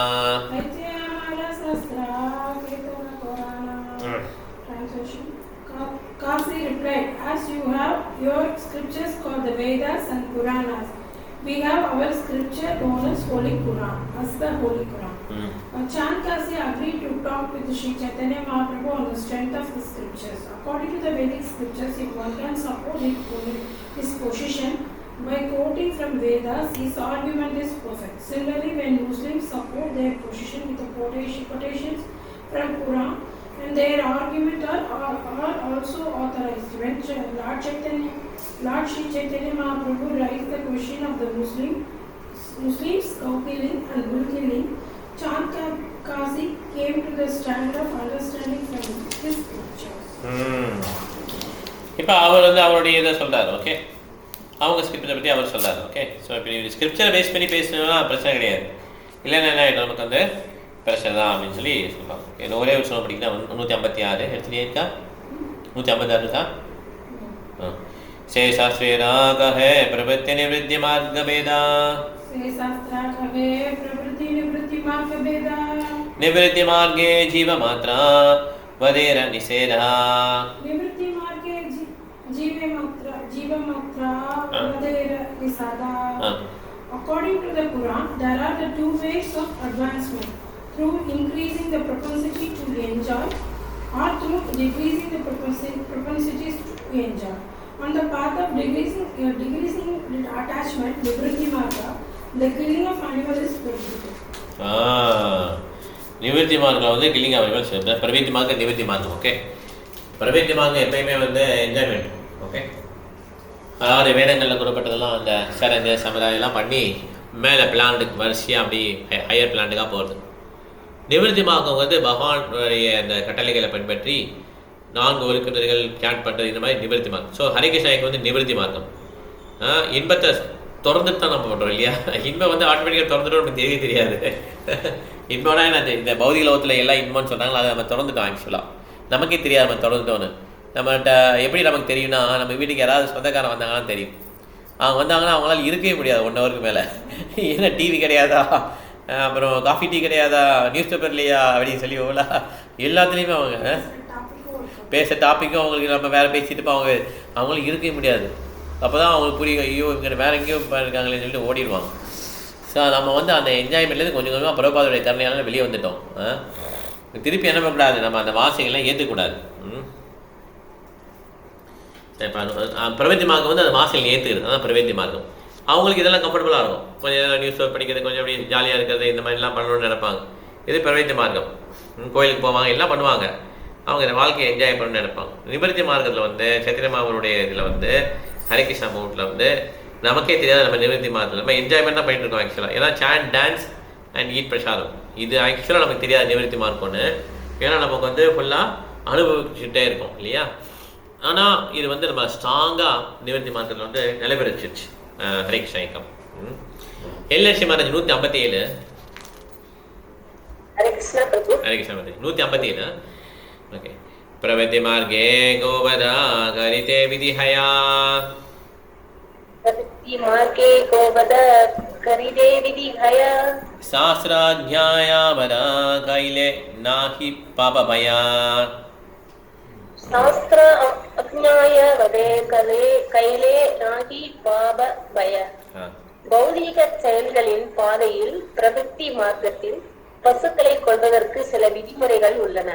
Kasi replied, as you have your scriptures called the Vedas and Puranas, we have our scripture known as Holy Quran, as the Holy Quran. Chand Kasi agreed to talk with Sri Chaitanya Mahaprabhu on the strength of the scriptures. According to the Vedic scriptures, if one can support his position by quoting from Vedas, his argument is perfect. Similarly, when Muslims support their position with the quotations from Quran, and their argument are also authorized. When Lord Sri Chaitanya Mahaprabhu raised the question of the Muslims cow killing and bull killing, Chand Kasi came to the stand of understanding from his scriptures. இப்போ அவர் வந்து அவருடைய இதை சொல்கிறார். Okay, அவங்க ஸ்கிரிப்டரை பற்றி அவர் சொல்கிறார். Okay, so இப்போ ஸ்கிரிப்டரை base பண்ணி பேசணும்னா பிரச்சனை கிடையாது. இல்லைன்னா என்ன நமக்கு வந்து பிரச்சனை தான் அப்படின்னு சொல்லி சொல்லுவாங்க. என்ன ஒரே ஒரு சொல்ல படிக்கிறேன். 156 எடுத்துகிட்டே இருக்கா? 156 இருக்கா? से शास्त्रे राग है प्रवृत्ति निवृत्ति मार्ग भेदा, निवृत्ति मार्गे जीव मात्रा वदेर निषेधा. निवृत्ति मार्गे जीव मात्रा वदेर निषेधा. According to the Quran, there are the two ways of advancement: through increasing the propensity to enjoy, or through decreasing the propensities to enjoy. On the path of decreasing attachment, Nivritti Marga, the killing of animals is prohibited. நிவர்த்தி மார்க்கில் வந்து killing of animals, பிரவீத்தி மார்க்க நிவர்த்தி மார்க்கம். Okay, பிரவீத்தி மார்க்கம் எப்பயுமே வந்து enjoyment. Okay, அதாவது வேதங்களில் கூறப்பட்டதெல்லாம் அந்த சரஞ்ச சமுதாயம்லாம் பண்ணி மேலே பிளான்ட்டுக்கு வரிசையாக அப்படி ஹையர் பிளான்ட்டுக்காக போகிறது. நிவர்த்தி மார்க்கம் வந்து பகவானுடைய அந்த கட்டளைகளை பின்பற்றி 4 ஒழுக்கங்கள் கேட் பண்ணுறது, இந்த மாதிரி நிவர்த்தி மார்க்கம். ஸோ ஹரிகிருஷ்ணாய்க்கு வந்து நிவர்த்தி மார்க்கம். இன்பத்தை திறந்துட்டு தான் நம்ம பண்ணுறோம் இல்லையா. இன்பம் வந்து ஆட்டோமேட்டிக்காக திறந்துட்டு நமக்கு தெரியாது. இன்பம்னா என்ன, இந்த பௌதிக லோகத்தில் எல்லாம் இன்பம்னு சொன்னாங்களோ அதை நம்ம திறந்துட்டோம். ஆக்சுவலாக நமக்கே தெரியாது நம்ம திறந்துட்டோன்னு. நம்மகிட்ட எப்படி நமக்கு தெரியும்னா, நம்ம வீட்டுக்கு யாராவது சொந்தக்காரன் வந்தாங்கன்னா தெரியும். அவங்க வந்தாங்கன்னா அவங்களால இருக்கவே முடியாது 1 ஹவருக்கு மேலே. ஏன்னா டிவி கிடையாதா, அப்புறம் காஃபி டீ கிடையாதா, நியூஸ் பேப்பர் இல்லையா அப்படின்னு சொல்லி ஓலா எல்லாத்துலேயுமே அவங்க பேச டாப்பிக்கும் அவங்களுக்கு நம்ம வேறு பேசிட்டு அவங்களுக்கு இருக்கவே முடியாது. அப்போ தான் அவங்களுக்கு புரியும், ஐயோ இங்கே வேறு எங்கேயோ இருக்காங்களேன்னு சொல்லிட்டு ஓடிடுவாங்க. ஸோ நம்ம வந்து அந்த என்ஜாய்மெண்ட்லேருந்து கொஞ்சம் கொஞ்சமாக பிரபாதோடைய தரணையால் வெளியே வந்துட்டோம். திருப்பி என்ன பண்ணக்கூடாது, நம்ம அந்த வாசைகள்லாம் ஏற்றுக்கூடாது. சரி, பிரவೃತ್ತಿ மார்க்கம் வந்து அந்த வாசைகள் ஏற்றுக்கிறது, அதான் பிரவೃತ್ತಿ மார்க்கம். அவங்களுக்கு இதெல்லாம் கம்ஃபர்டபுளாக இருக்கும், கொஞ்சம் நியூஸ் படிக்கிறது, கொஞ்சம் அப்படி ஜாலியாக இருக்கிறது, இந்த மாதிரிலாம் பண்ணணும்னு நினைப்பாங்க. இது பிரவೃತ್ತಿ மார்க்கம். கோயிலுக்கு போவாங்க, எல்லாம் பண்ணுவாங்க, அவங்க இந்த வாழ்க்கையை என்ஜாய் பண்ணணும்னு நினைப்பாங்க. நிவர்த்தி மார்க்கத்தில் வந்து சத்திரமாவனுடைய இதில் வந்து ஹரிகிருஷ்ணா மூட்டில் வந்து நமக்கே தெரியாது நம்ம நிவர்த்தி மார்க்கத்தில் நம்ம என்ஜாய்மெண்ட் தான் பண்ணிட்டு இருக்கோம் ஆக்சுவலாக. ஏன்னா சாண்ட், டான்ஸ் அண்ட் ஈட் பிரசாதம், இது ஆக்சுவலாக நமக்கு தெரியாது நிவர்த்தி மார்க்கம்னு. ஏன்னா நமக்கு வந்து ஃபுல்லாக அனுபவிச்சுட்டே இருக்கும் இல்லையா. ஆனால் இது வந்து நம்ம ஸ்ட்ராங்காக நிவர்த்தி மார்க்கத்தில் வந்து நிலைபெறுச்சிருச்சு. ஹரே கிருஷ்ணா ஐக்கம். எல்எஸ்சி மகாராஜ் 157. ஹரே கிருஷ்ணா பிரபு. ஹரே கிருஷ்ணா மகாராஜ் 157. ஓகே. பிரவೃತ್ತಿ மார்கே கோவதா கரிதே விதிஹயா. பிரவೃತ್ತಿ மார்கே கோவதா கரிதே விதிஹயா. சாஸ்திராஜ்ஞாயாவதா கைலே நாஹி பாபபயா. சாஸ்திர அஜ்ஞாய வதே கைலே நாகி பாப பய. பௌதீக செயல்களின் பாதையில் பிரவೃತ್ತಿ மார்க்கத்தில் பசுக்களை கொள்வதற்கு சில விதிமுறைகள் உள்ளன.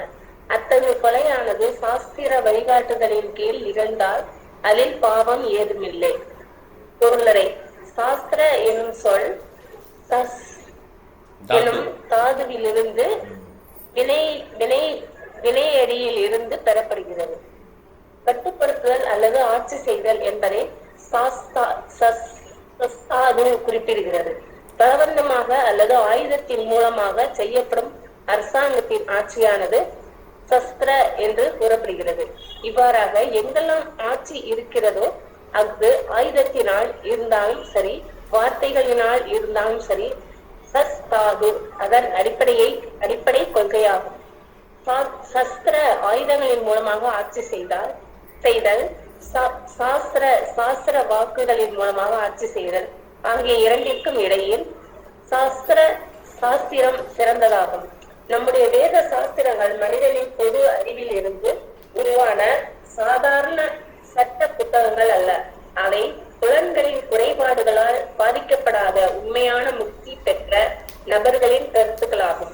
அத்தகைய கொலையானது சாஸ்திர வழிகாட்டுதலின் கீழ் நிகழ்ந்தால் அதில் பாவம் ஏதுமில்லை. பொருளரை சாஸ்திர எனும் சொல் எனும் தாதுவிலிருந்து வினையடியில் இருந்து பெறப்படுகிறது. கட்டுப்படுத்துதல் அல்லது ஆட்சி செய்தல் என்பதை குறிப்பிடுகிறது. பலவந்தமாக அல்லது ஆயுதத்தின் மூலமாக செய்யப்படும் அரசாங்கத்தின் ஆட்சியானது சஸ்திர என்று கூறப்படுகிறது. இவ்வாறாக எங்கெல்லாம் ஆட்சி இருக்கிறதோ அது ஆயுதத்தினால் இருந்தாலும் சரி, வார்த்தைகளினால் இருந்தாலும் சரி, சஸ்தாது அதன் அடிப்படை கொள்கையாகும். சஸ்திர ஆயுதங்களின் மூலமாக ஆட்சி செய்தல், சாஸ்திர வாக்குகளின் மூலமாக ஆட்சி செய்தல் ஆகிய இரண்டிற்கும் இடையில் சாஸ்திரம் சிறந்ததாகும். நம்முடைய வேத சாஸ்திரங்கள் மனிதனின் பொது அறிவில் இருந்து உருவான சாதாரண சட்ட புத்தகங்கள் அல்ல. அவை புலன்களின் குறைபாடுகளால் பாதிக்கப்படாத உண்மையான முக்தி பெற்ற நபர்களின் கருத்துக்களாகும்.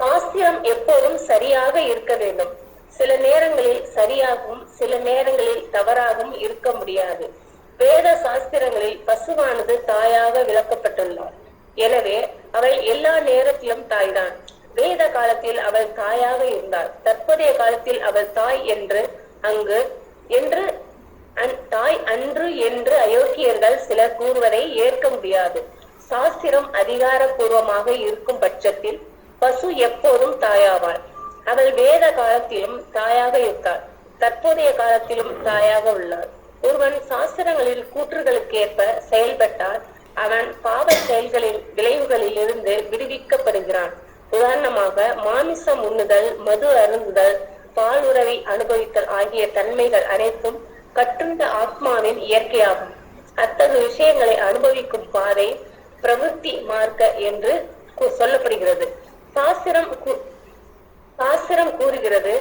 சாஸ்திரம் எப்போதும் சரியாக இருக்க வேண்டும். சில நேரங்களில் சரியாகவும் சில நேரங்களில் தவறாகவும் இருக்க முடியாது. வேத சாஸ்திரங்களில் பசுவானது தாயாக விளக்கப்பட்டுள்ளார். எனவே அவள் எல்லா நேரத்திலும் தாய்தான். வேத காலத்தில் அவள் தாயாக இருந்தாள். தற்போதைய காலத்தில் அவள் தாய் என்று தாய் அன்று என்று அயோக்கியர்கள் சிலர் கூறுவதை ஏற்க முடியாது. சாஸ்திரம் அதிகாரப்பூர்வமாக இருக்கும் பட்சத்தில் பசு எப்போதும் தாயாவாள். அவள் வேத காலத்திலும் தாயாக இருந்தாள், தற்போதைய காலத்திலும் தாயாக உள்ளாள். ஒருவன் சாஸ்திரங்களில் கூற்றுகளுக்கேற்ப செயல்பட்டால் அவன் பாவ செயல்களின் விளைவுகளில் இருந்து விடுவிக்கப்படுகிறான். உதாரணமாக மாமிசம் உண்ணுதல், மது அருந்துதல், பால் உறவை அனுபவித்தல் ஆகிய தன்மைகள் அனைத்தும் கட்டுண்ட ஆத்மாவின் இயற்கையாகும். அத்தகைய விஷயங்களை அனுபவிக்கும் பாதை பிரவೃತ್ತಿ மார்க்க என்று சொல்லப்படுகிறது. சாஸ்திரம் கூறுகிறது,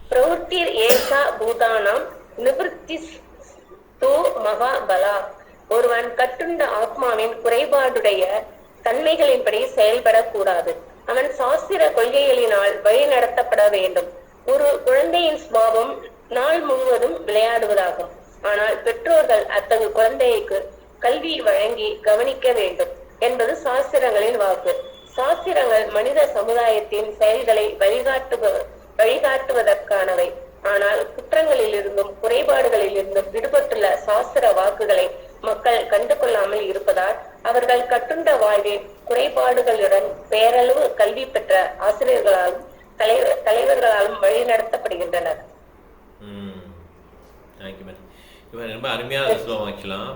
பிரவೃತ್ತಿ ஏகா பூதானாம் நிவೃತ್ತಿ தோ மகாபலா. ஒருவன் கட்டுண்ட ஆத்மாவின் குறைபாடுடைய தன்மைகளின்படி செயல்படக்கூடாது. அவன் சாஸ்திர கொள்கைகளினால் வழி நடத்தப்பட வேண்டும். ஒரு குழந்தையின் சுபாவம் நாள் முழுவதும் விளையாடுவதாகும். ஆனால் பெற்றோர்கள் அத்தகைய குழந்தைக்கு கல்வி வழங்கி கவனிக்க வேண்டும் என்பது சாஸ்திரங்களின் வாக்கு. சாஸ்திரங்கள் மனித சமுதாயத்தின் செயல்களை வழிகாட்டுவதற்கானவை. ஆனால் குற்றங்களில் இருந்தும் குறைபாடுகளில் இருந்தும் விடுபட்டுள்ள சாஸ்திர வாக்குகளை மக்கள் கண்டு கொள்ளாமல் இருப்பதால் அவர்கள் கட்டுண்ட வாழ்வின் குறைபாடுகளுடன் பேரளவு கல்வி பெற்ற ஆசிரியர்களாலும் தலைவர்களாலும் வழி நடத்தப்படுகின்றனர். ரொம்ப அருமையான ஸ்லோகம். ஆக்சுவலாக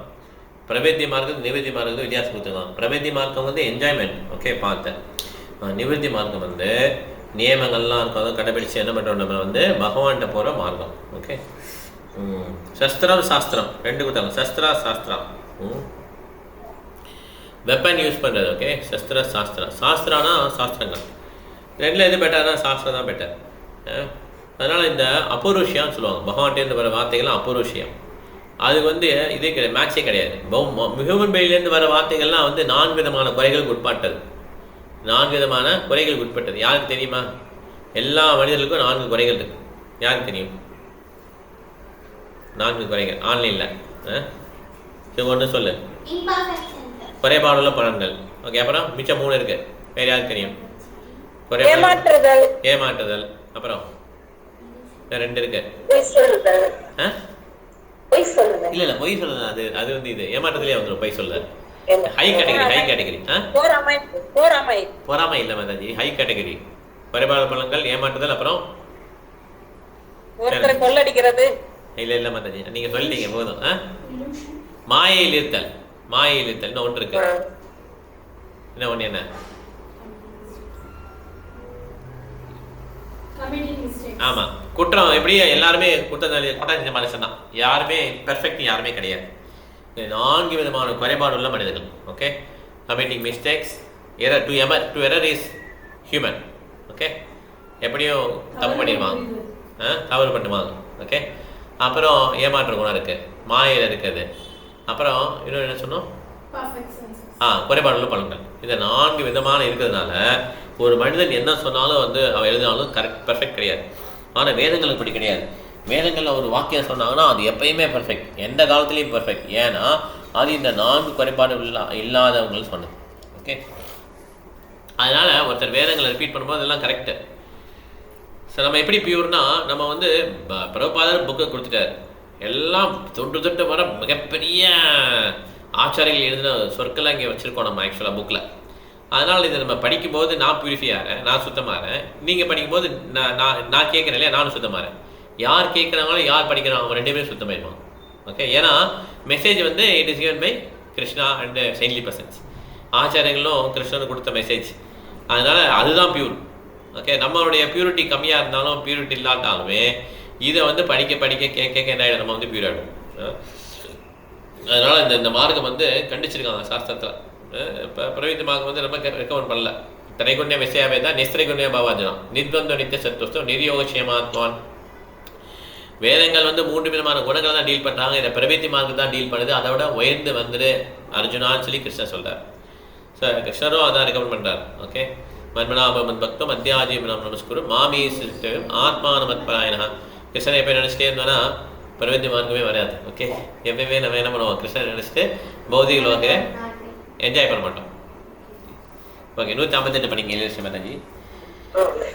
பிரவೃತ್ತಿ மார்க்கம் நிவೃತ್ತಿ மார்க்கம் வித்தியாசம் கொடுத்துக்கலாம். பிரவೃತ್ತಿ மார்க்கம் வந்து என்ஜாய்மெண்ட், ஓகே பார்த்தேன். நிவೃತ್ತಿ மார்க்கம் வந்து நியமங்கள்லாம் இருக்கும், அதை கடைபிடிச்சு என்ன பண்ணுறோம் நம்ம வந்து பகவான்கிட்ட போகிற மார்க்கம். ஓகே. சஸ்திரம் சாஸ்திரம் ரெண்டு கொடுத்தாங்க. சஸ்திரா சாஸ்திரம் வெப்பன் யூஸ் பண்ணுறது. ஓகே. சஸ்திர சாஸ்திரம், சாஸ்திரானா சாஸ்திரங்கள், ரெண்டில் எது பெட்டர்னா சாஸ்திரம் தான் பெட்டர். அதனால் இந்த அபௌருஷியான்னு சொல்லுவாங்க. பகவான்கிட்டேருந்து வர வார்த்தைகள்லாம் அபௌருஷியம். அதுக்கு வந்து இதே கிடையாது, மேட்சே கிடையாது. ஹியூமன் பிரெயின்லேருந்து வர வார்த்தைகள்லாம் வந்து 4 விதமான குறைகளுக்கு உட்பட்டது. 4 விதமான குறைகளுக்கு உட்பட்டது. யாருக்கு தெரியுமா? எல்லா மனிதர்களுக்கும் 4 குறைகள் இருக்கு. யாருக்கு தெரியும்? 4 குறைகள் ஆன்லைனில் ஒன்று சொல்லு. குறைபாடுள்ள பலன்கள். ஓகே, அப்புறம் மிச்சம் 3 இருக்கு. வேறு யாருக்கு தெரியும்? ஏமாற்றுதல். அப்புறம் 2 இருக்கு. இல்ல பொய் சொல்லுது. அது வந்து இது ஏமாற்றத்திலே வந்துடும். பொய் சொல்ல ஹை கேட்டகரி. பொறாமை இல்ல மாதாஜி, ஹை கேட்டகரி. குறைபாடு பலன்கள், ஏமாற்றுதல், அப்புறம் கொள்ளடிக்கிறது. இல்ல மாதாஜி, நீங்க சொல்லிட்டீங்க போதும். மாயையில் இருத்தல். இன்னும் ஒன்று இருக்கு. என்ன ஒண்ணு? என்ன? ஆமா, குற்றம். எப்படி எல்லாருமே குற்றம் மனுஷன் தான். யாருமே பெர்ஃபெக்ட் யாருமே கிடையாது. 4 விதமான குறைபாடு உள்ள மனிதர்கள். Okay, committing mistakes. To error is human. Okay, எப்படியும் தப்பு பண்ணிடுவாங்க, தவறு பண்ணுவாங்க. ஓகே, அப்புறம் ஏமாற்ற குணம் இருக்கு, மாயையில் இருக்குது. அப்புறம் இன்னொன்று என்ன சொன்னோம்? குறைபாடு உள்ள பலன்கள். இது 4 விதமான இருக்கிறதுனால ஒரு மனிதன் என்ன சொன்னாலும் வந்து அவன் எழுதினாலும் கரெக்ட் பெர்ஃபெக்ட் கிடையாது. ஆனால் வேதங்களுக்கு இப்படி கிடையாது. வேதங்களில் ஒரு வாக்கியம் சொன்னாங்கன்னா அது எப்பயுமே பெர்ஃபெக்ட், எந்த காலத்துலேயும் பெர்ஃபெக்ட். ஏன்னா அது இந்த 4 குறைபாடு இல்லாதவங்களும் சொன்னது. ஓகே, அதனால் ஒருத்தர் வேதங்களை ரிப்பீட் பண்ணும்போது அதெல்லாம் கரெக்டு. ஸோ நம்ம எப்படி பியூர்னா, நம்ம வந்து பிரபுபாதர் புக்கை கொடுத்துட்டார். எல்லாம் தொட்டு வர மிகப்பெரிய ஆச்சாரியர்கள் எழுதின சொற்கள்லாம் இங்கே வச்சுருக்கோம் நம்ம ஆக்சுவலாக புக்கில். அதனால் இதை நம்ம படிக்கும்போது நான் பியூரிஃபையாகிறேன், நான் சுத்தமாகிறேன். நீங்கள் படிக்கும்போது நான் கேட்குறேன் இல்லையா, நானும் சுத்தமாகிறேன். யார் கேட்குறாங்களோ யார் படிக்கிறாங்க அவங்க 2 பேரும் சுத்தமாயிருவாங்க. ஓகே, ஏன்னா மெசேஜ் வந்து it is given by Krishna and saintly persons. ஆச்சாரியங்களும் கிருஷ்ணனுக்கு கொடுத்த மெசேஜ். அதனால் அதுதான் பியூர். ஓகே, நம்மளுடைய பியூரிட்டி கம்மியாக இருந்தாலும் பியூரிட்டி இல்லாட்டாலுமே இதை வந்து படிக்க கேட்க என்ன ஆகிடும், நம்ம வந்து பியூர் ஆகிடும். அதனால் இந்த மார்க்கம் வந்து கண்டிச்சிருக்காங்க சாஸ்திரத்தில். இப்போ பிரவீத் மார்க்கம் வந்து நம்ம ரெக்கமெண்ட் பண்ணல. திரைகுண்ய விஷயாவே தான் நிஸ்திரைகுண்ய பாவாஜனம் நித்வந்தோ நித்திய சத்துவஸ்தோ நிதியோகக்ஷேமாத்மான். வேதங்கள் வந்து 3 விதமான குணங்களை தான் டீல் பண்ணுறாங்க. இதை பிரவீத்தி மார்க்கம் தான் டீல் பண்ணுது. அதை விட உயர்ந்து வந்துடு அர்ஜுனான்னு சொல்லி கிருஷ்ணர் சொல்கிறார். ஸோ கிருஷ்ணரும் அதான் ரெக்கமெண்ட் பண்ணுறார். ஓகே, மன்மனாபமன் பக்தம் அத்தியாஜீவனம் நமஸ்குரு மாமீ சிஸ்டம் ஆத்மானமத்பராயணா. கிருஷ்ணனை எப்போ நினச்சிட்டே இருந்தோன்னா பிரவீத்தி மார்க்கமே வராது. ஓகே, எப்பயுமே நம்ம என்ன பண்ணுவோம், கிருஷ்ணனை நினச்சிட்டு பௌதிக லோக என்ஜாய் பண்ண மாட்டோம். ஓகே, 158 படிங்க இல்லையா மாதாஜி? ஓகே,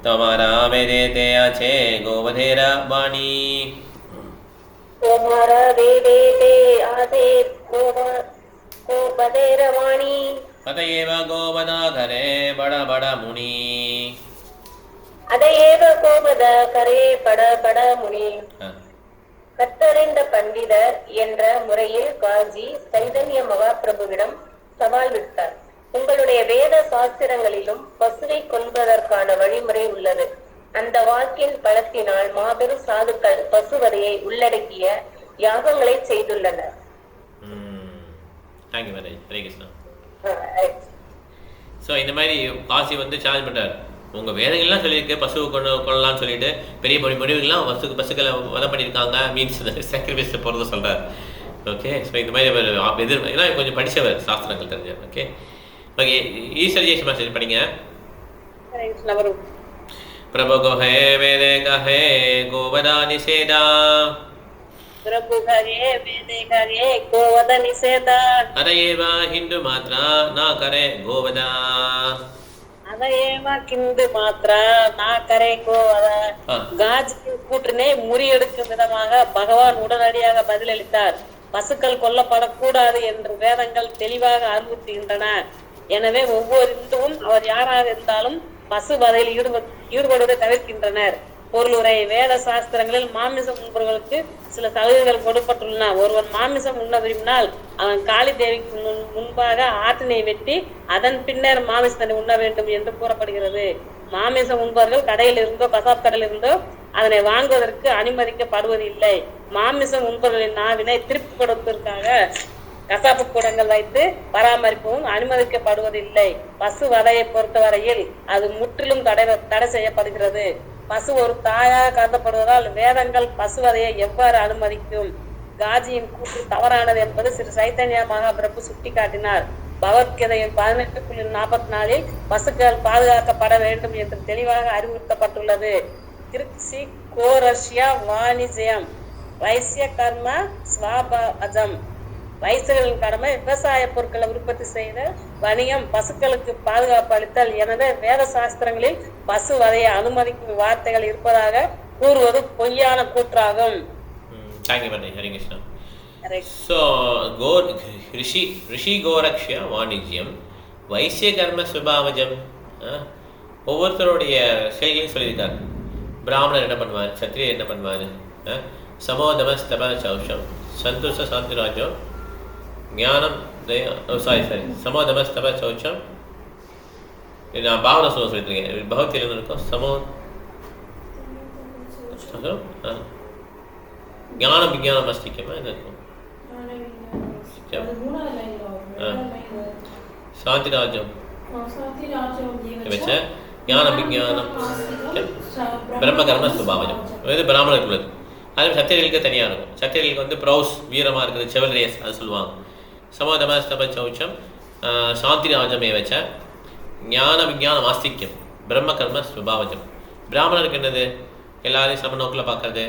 તમારા વેદે તે છે ગોવધેર વાણી. તમારા વેદે તે આસે ગોવધેર વાણી. અતએવ ગોવદા ઘરે બડા બડા મુનિ. அதையேவ கோபத கரே பட பட முனி. கத்தறிந்த பண்டிதர் என்ற முறையில் காஜி சைதன்ய மகாபிரபுவிடம் சவால் விட்டார். உங்களுடைய வேத சாஸ்திரங்களிலும் பசுவை கொல்வதற்கான வழிமுறை உள்ளது. அந்த வாக்கின் பலத்தினால் மாபெரும் சாதுக்கள் பசுவதையை உள்ளடக்கிய யாகங்களை செய்துள்ளனர். இந்த மாதிரி காசி வந்து சேலஞ்ச் பண்றார். உங்க வேதங்கள்லாம் சொல்லியிருக்கு பசுவை கொள்ளலாம்னு சொல்லிட்டு பெரிய முடிவுகள்லாம் பசுக்களை வதம் பண்ணியிருக்காங்க. மீன்ஸ் சாக்ரிஃபைஸ் போகிறத சொல்றாரு. ஓகே, ஸோ இந்த மாதிரி ஏன்னா கொஞ்சம் படித்தவர், சாஸ்திரங்கள் தெரிஞ்சவர். ஓகே ஓகே, ஈஸ்வர் ஜெய்ஸ் மெசேஜ் படிங்க. प्रभु कहे वेदे कहे गोवदा निषेधा. प्रभु कहे वेदे कहे गोवदा निषेधा. अतएव हिंदू मात्रा ना करे गोवदा. அதையேவ கிந்து மாத்ரா நா கரே கோவதா. காஜ் கூற்றினை முறியெடுக்கும் விதமாக பகவான் உடனடியாக பதிலளித்தார். பசுக்கள் கொல்லப்படக்கூடாது என்று வேதங்கள் தெளிவாக அறிவுறுத்துகின்றன. எனவே ஒவ்வொரு இந்துவும் அவர் யாராக இருந்தாலும் பசு வதையில் ஈடுபடுவதை தவிர்க்கின்றனர். பொருளுரை வேத சாஸ்திரங்களில் மாமிசம் உண்பவர்களுக்கு சில சலுகைகள் கொடுக்கப்பட்டுள்ளன. ஒருவன் மாமிசம் உண்ண விரும்பினால் அவன் காளி தேவிக்கு முன்பாக ஆட்டினை வெட்டி அதன் பின்னர் மாமிசத்தை உண்ண வேண்டும் என்று கூறப்படுகிறது. மாமிசம் உண்பவர்கள் கடையில் இருந்தோ கசாப் கடையில் இருந்தோ அதனை வாங்குவதற்கு அனுமதிக்கப்படுவது இல்லை. மாமிசம் உண்பவர்களின் நாவினை திருப்தி கொடுப்பதற்காக கசாப்பு கூடங்கள் வைத்து பராமரிப்பவும் அனுமதிக்கப்படுவதில்லை. பசு வதையை பொறுத்தவரையில் அது முற்றிலும் தடை செய்யப்படுகிறது. பசு ஒரு தாயாக கருதப்படுவதால் வேதங்கள் பசுவதையை எவ்வாறு அனுமதிக்கும்? காஜியின் கூற்று தவறானது என்பது ஸ்ரீ சைத்தன்ய மகாபிரபு சுட்டிக்காட்டினார். பகவத்கீதையின் 18.44 பசுக்கள் பாதுகாக்கப்பட வேண்டும் என்று தெளிவாக அறிவுறுத்தப்பட்டுள்ளது. கிருஷி கோரஷ்யா வாணிஜ்யம் வைசிய கர்ம ஸ்வாபாஜம். வைசியர்களின் கடமை விவசாய பொருட்களை உற்பத்தி செய்த வணிகம், பசுக்களுக்கு பாதுகாப்பு அளித்தல். எனவே வேத சாஸ்திரங்களில் பசு வதையை அனுமதிக்கும் வார்த்தைகள் இருப்பதாக கூறுவது பொய்யான கூற்றாகும். ஹரே கிருஷ்ணா. ஸோ ரிஷி கோரக்ஷியா வாணிஜ்யம் வைசிய கர்ம சுபாவஜம். ஒவ்வொருத்தருடைய செயல்களையும் சொல்லியிருக்காரு. பிராமணர் என்ன பண்ணுவார், சத்திரியர் என்ன பண்ணுவார், சமோதமஸ்தப சௌஷம் சந்துஷ சாந்திராஜம் ஞானம் சமோதமஸ்தப சௌச்சம். நான் பாவனை சொல்லிட்டு இருக்கேன். பகவத்கீதையில் இருக்கும் ஞானம் விஞ்ஞானம் மஸ்திக்கமா என்ன இருக்கும், சாந்திராஜம் வச்ச ஞானம் விஞ்ஞானம் பிரம்ம கர்ம சுபாவஜம். இது பிராமணருக்கு உள்ளது. அதே சத்தியர்களுக்கு தனியாக இருக்கும். சத்தியர்களுக்கு வந்து ப்ரௌஸ் வீரமாக இருக்குது, செவல்ரேஸ் அது சொல்லுவாங்க. சமோதமஸ்தப சௌச்சம் சாந்திராஜமே வச்ச ஞான விஞ்ஞான மாஸ்திக்யம் பிரம்ம கர்ம சுபாவஜம். பிராமணருக்கு என்னது, எல்லாரையும் சம நோக்கில் பார்க்கறது,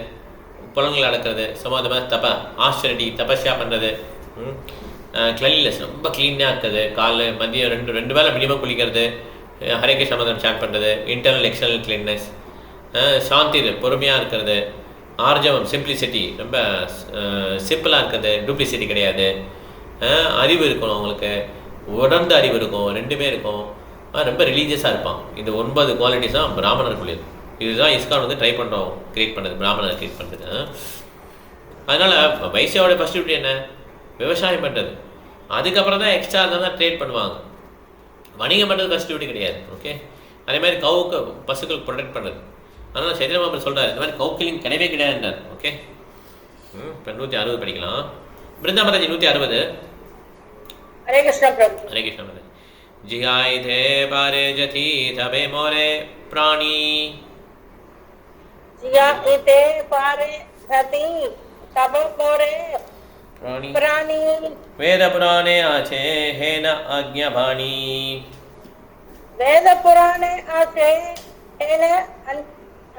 புலன்கள் அடக்கிறது. சமோதம தப ஆஸ்டரிட்டி தபஸ்யா பண்ணுறது. கிளீன்லெஸ் ரொம்ப க்ளீனாக இருக்குது. காலைல மதியம் ரெண்டு வேளை மினிமம் குளிக்கிறது. ஹரே கிருஷ்ண மந்திரம் சாண்ட் பண்ணுறது. Internal external cleanness. சாந்தி பொறுமையாக இருக்கிறது. ஆர்ஜவம் சிம்பிளிசிட்டி ரொம்ப சிம்பிளாக இருக்கிறது, டூப்ளிசிட்டி கிடையாது. அறிவு இருக்கணும் அவங்களுக்கு, உணர்ந்த அறிவு இருக்கும், ரெண்டுமே இருக்கும். ரொம்ப ரிலீஜியஸாக இருப்பான். இந்த 9 குவாலிட்டிஸ் தான் பிராமணருக்குள்ளது. இதுதான் இஸ்கான் வந்து ட்ரை பண்ணுறோம் கிரியேட் பண்ணுறது, பிராமணரை கிரியேட் பண்ணுறது. அதனால் வைசியாவோட ஃபஸ்ட் டியூட்டி என்ன, விவசாயம் பண்ணுறது. அதுக்கப்புறம் தான் எக்ஸ்ட்ரா தான் ட்ரேட் பண்ணுவாங்க. வணிகம் பண்ணுறது ஃபஸ்ட் டியூட்டி கிடையாது. ஓகே, அதே மாதிரி கவுக்கு பசுக்களுக்கு ப்ரொடெக்ட் பண்ணுறது. அதனால் சைத்தன்ய மகாபிரபு சொல்கிறார், இந்த மாதிரி கவுக்கிலிங் கிடையவே கிடையாதுன்றார். ஓகே, இப்போ 160 படிக்கலாம். பிருந்தா மாதாஜி 160. ஹரே கிருஷ்ணா பிரபு. ஹரே கிருஷ்ணா மாதாஜி. ஜியாய் தே பாரே ஜதி தபே மோரே பிராணி. ஜியாய் தே பாரே ஜதி தபே மோரே பிராணி. வேத புராணே ஆச்சே ஹேன ஆக்ஞாபாணி. வேத புராணே ஆச்சே ஹேன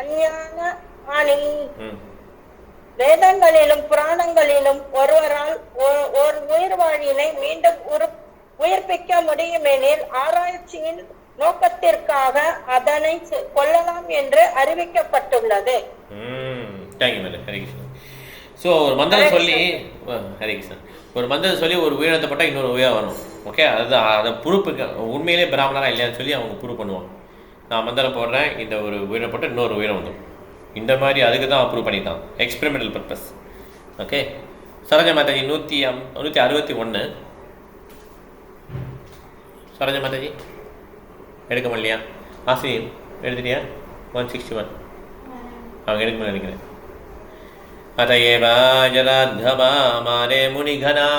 அஞ்ஞானபாணி. வேதங்களிலும் புராணங்களிலும் ஒருவரால் ஒரு உயிர்வாழியினை மீண்டும் உயிர்ப்பிக்க முடியுமெனில் ஆராய்ச்சியின் நோக்கத்திற்காக அதனை கொல்லலாம் என்று அறிவிக்கப்பட்டுள்ளது. ஸோ ஒரு மந்திரம் சொல்லி ஹரே கிருஷ்ணன் ஒரு மந்திரம் சொல்லி ஒரு உயிரினத்தை போட்டால் இன்னொரு உயிராக வரும். ஓகே, அதுதான் அதை ப்ரூஃப் உண்மையிலே பிராமணராக இல்லையான்னு சொல்லி அவங்க ப்ரூவ் பண்ணுவாங்க. நான் மந்திரம் போடுறேன், இந்த ஒரு உயிரை போட்டு இன்னொரு உயிரம் வந்துடும். இந்த மாதிரி அதுக்கு தான் அப்ரூவ் பண்ணிட்டான், experimental purpose. Okay, Saroja Mataji 161. Saroja Mataji எடுக்க முடியலையா? ஆசிரியர் எடுத்துட்டியா? 161 அவங்க எடுக்க முடியல நினைக்கிறேன். அதையேவ ஜராத்கமா மாரே முனிகனா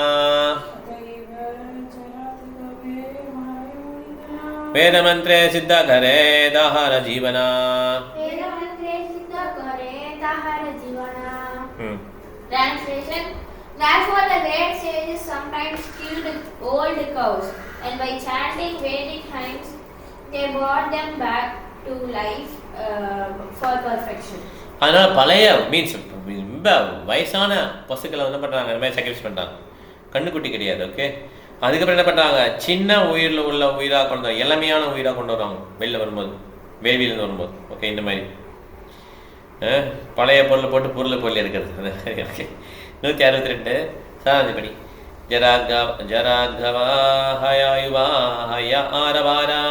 வேதமந்திரே சித்த கரே தாஹர ஜீவனா. Translation: Therefore the great sages sometimes killed old cows, and by chanting Vedic hymns they brought them back to life for perfection. அதனால் பழைய மீன்ஸ் ரொம்ப வயசான பசுக்களை என்ன பண்ணுறாங்க, இந்த மாதிரி சாக்ரிஃபைஸ் பண்ணுறாங்க. கண்ணுக்குட்டி கிடையாது. ஓகே, அதுக்கப்புறம் என்ன பண்ணுறாங்க, சின்ன உயிரில் உள்ள உயிராக கொண்டு வர, இளமையான உயிராக கொண்டு வருவாங்க வெளில வரும்போது, வேள்வியிலேருந்து வரும்போது. ஓகே, இந்த மாதிரி பழைய பொருளை போட்டு பொருள் எடுக்கிறது. ஓகே, 162 சாராதிபடி. ஜராத்கவா ஹயாயுவா ஹய ஆரவாரா.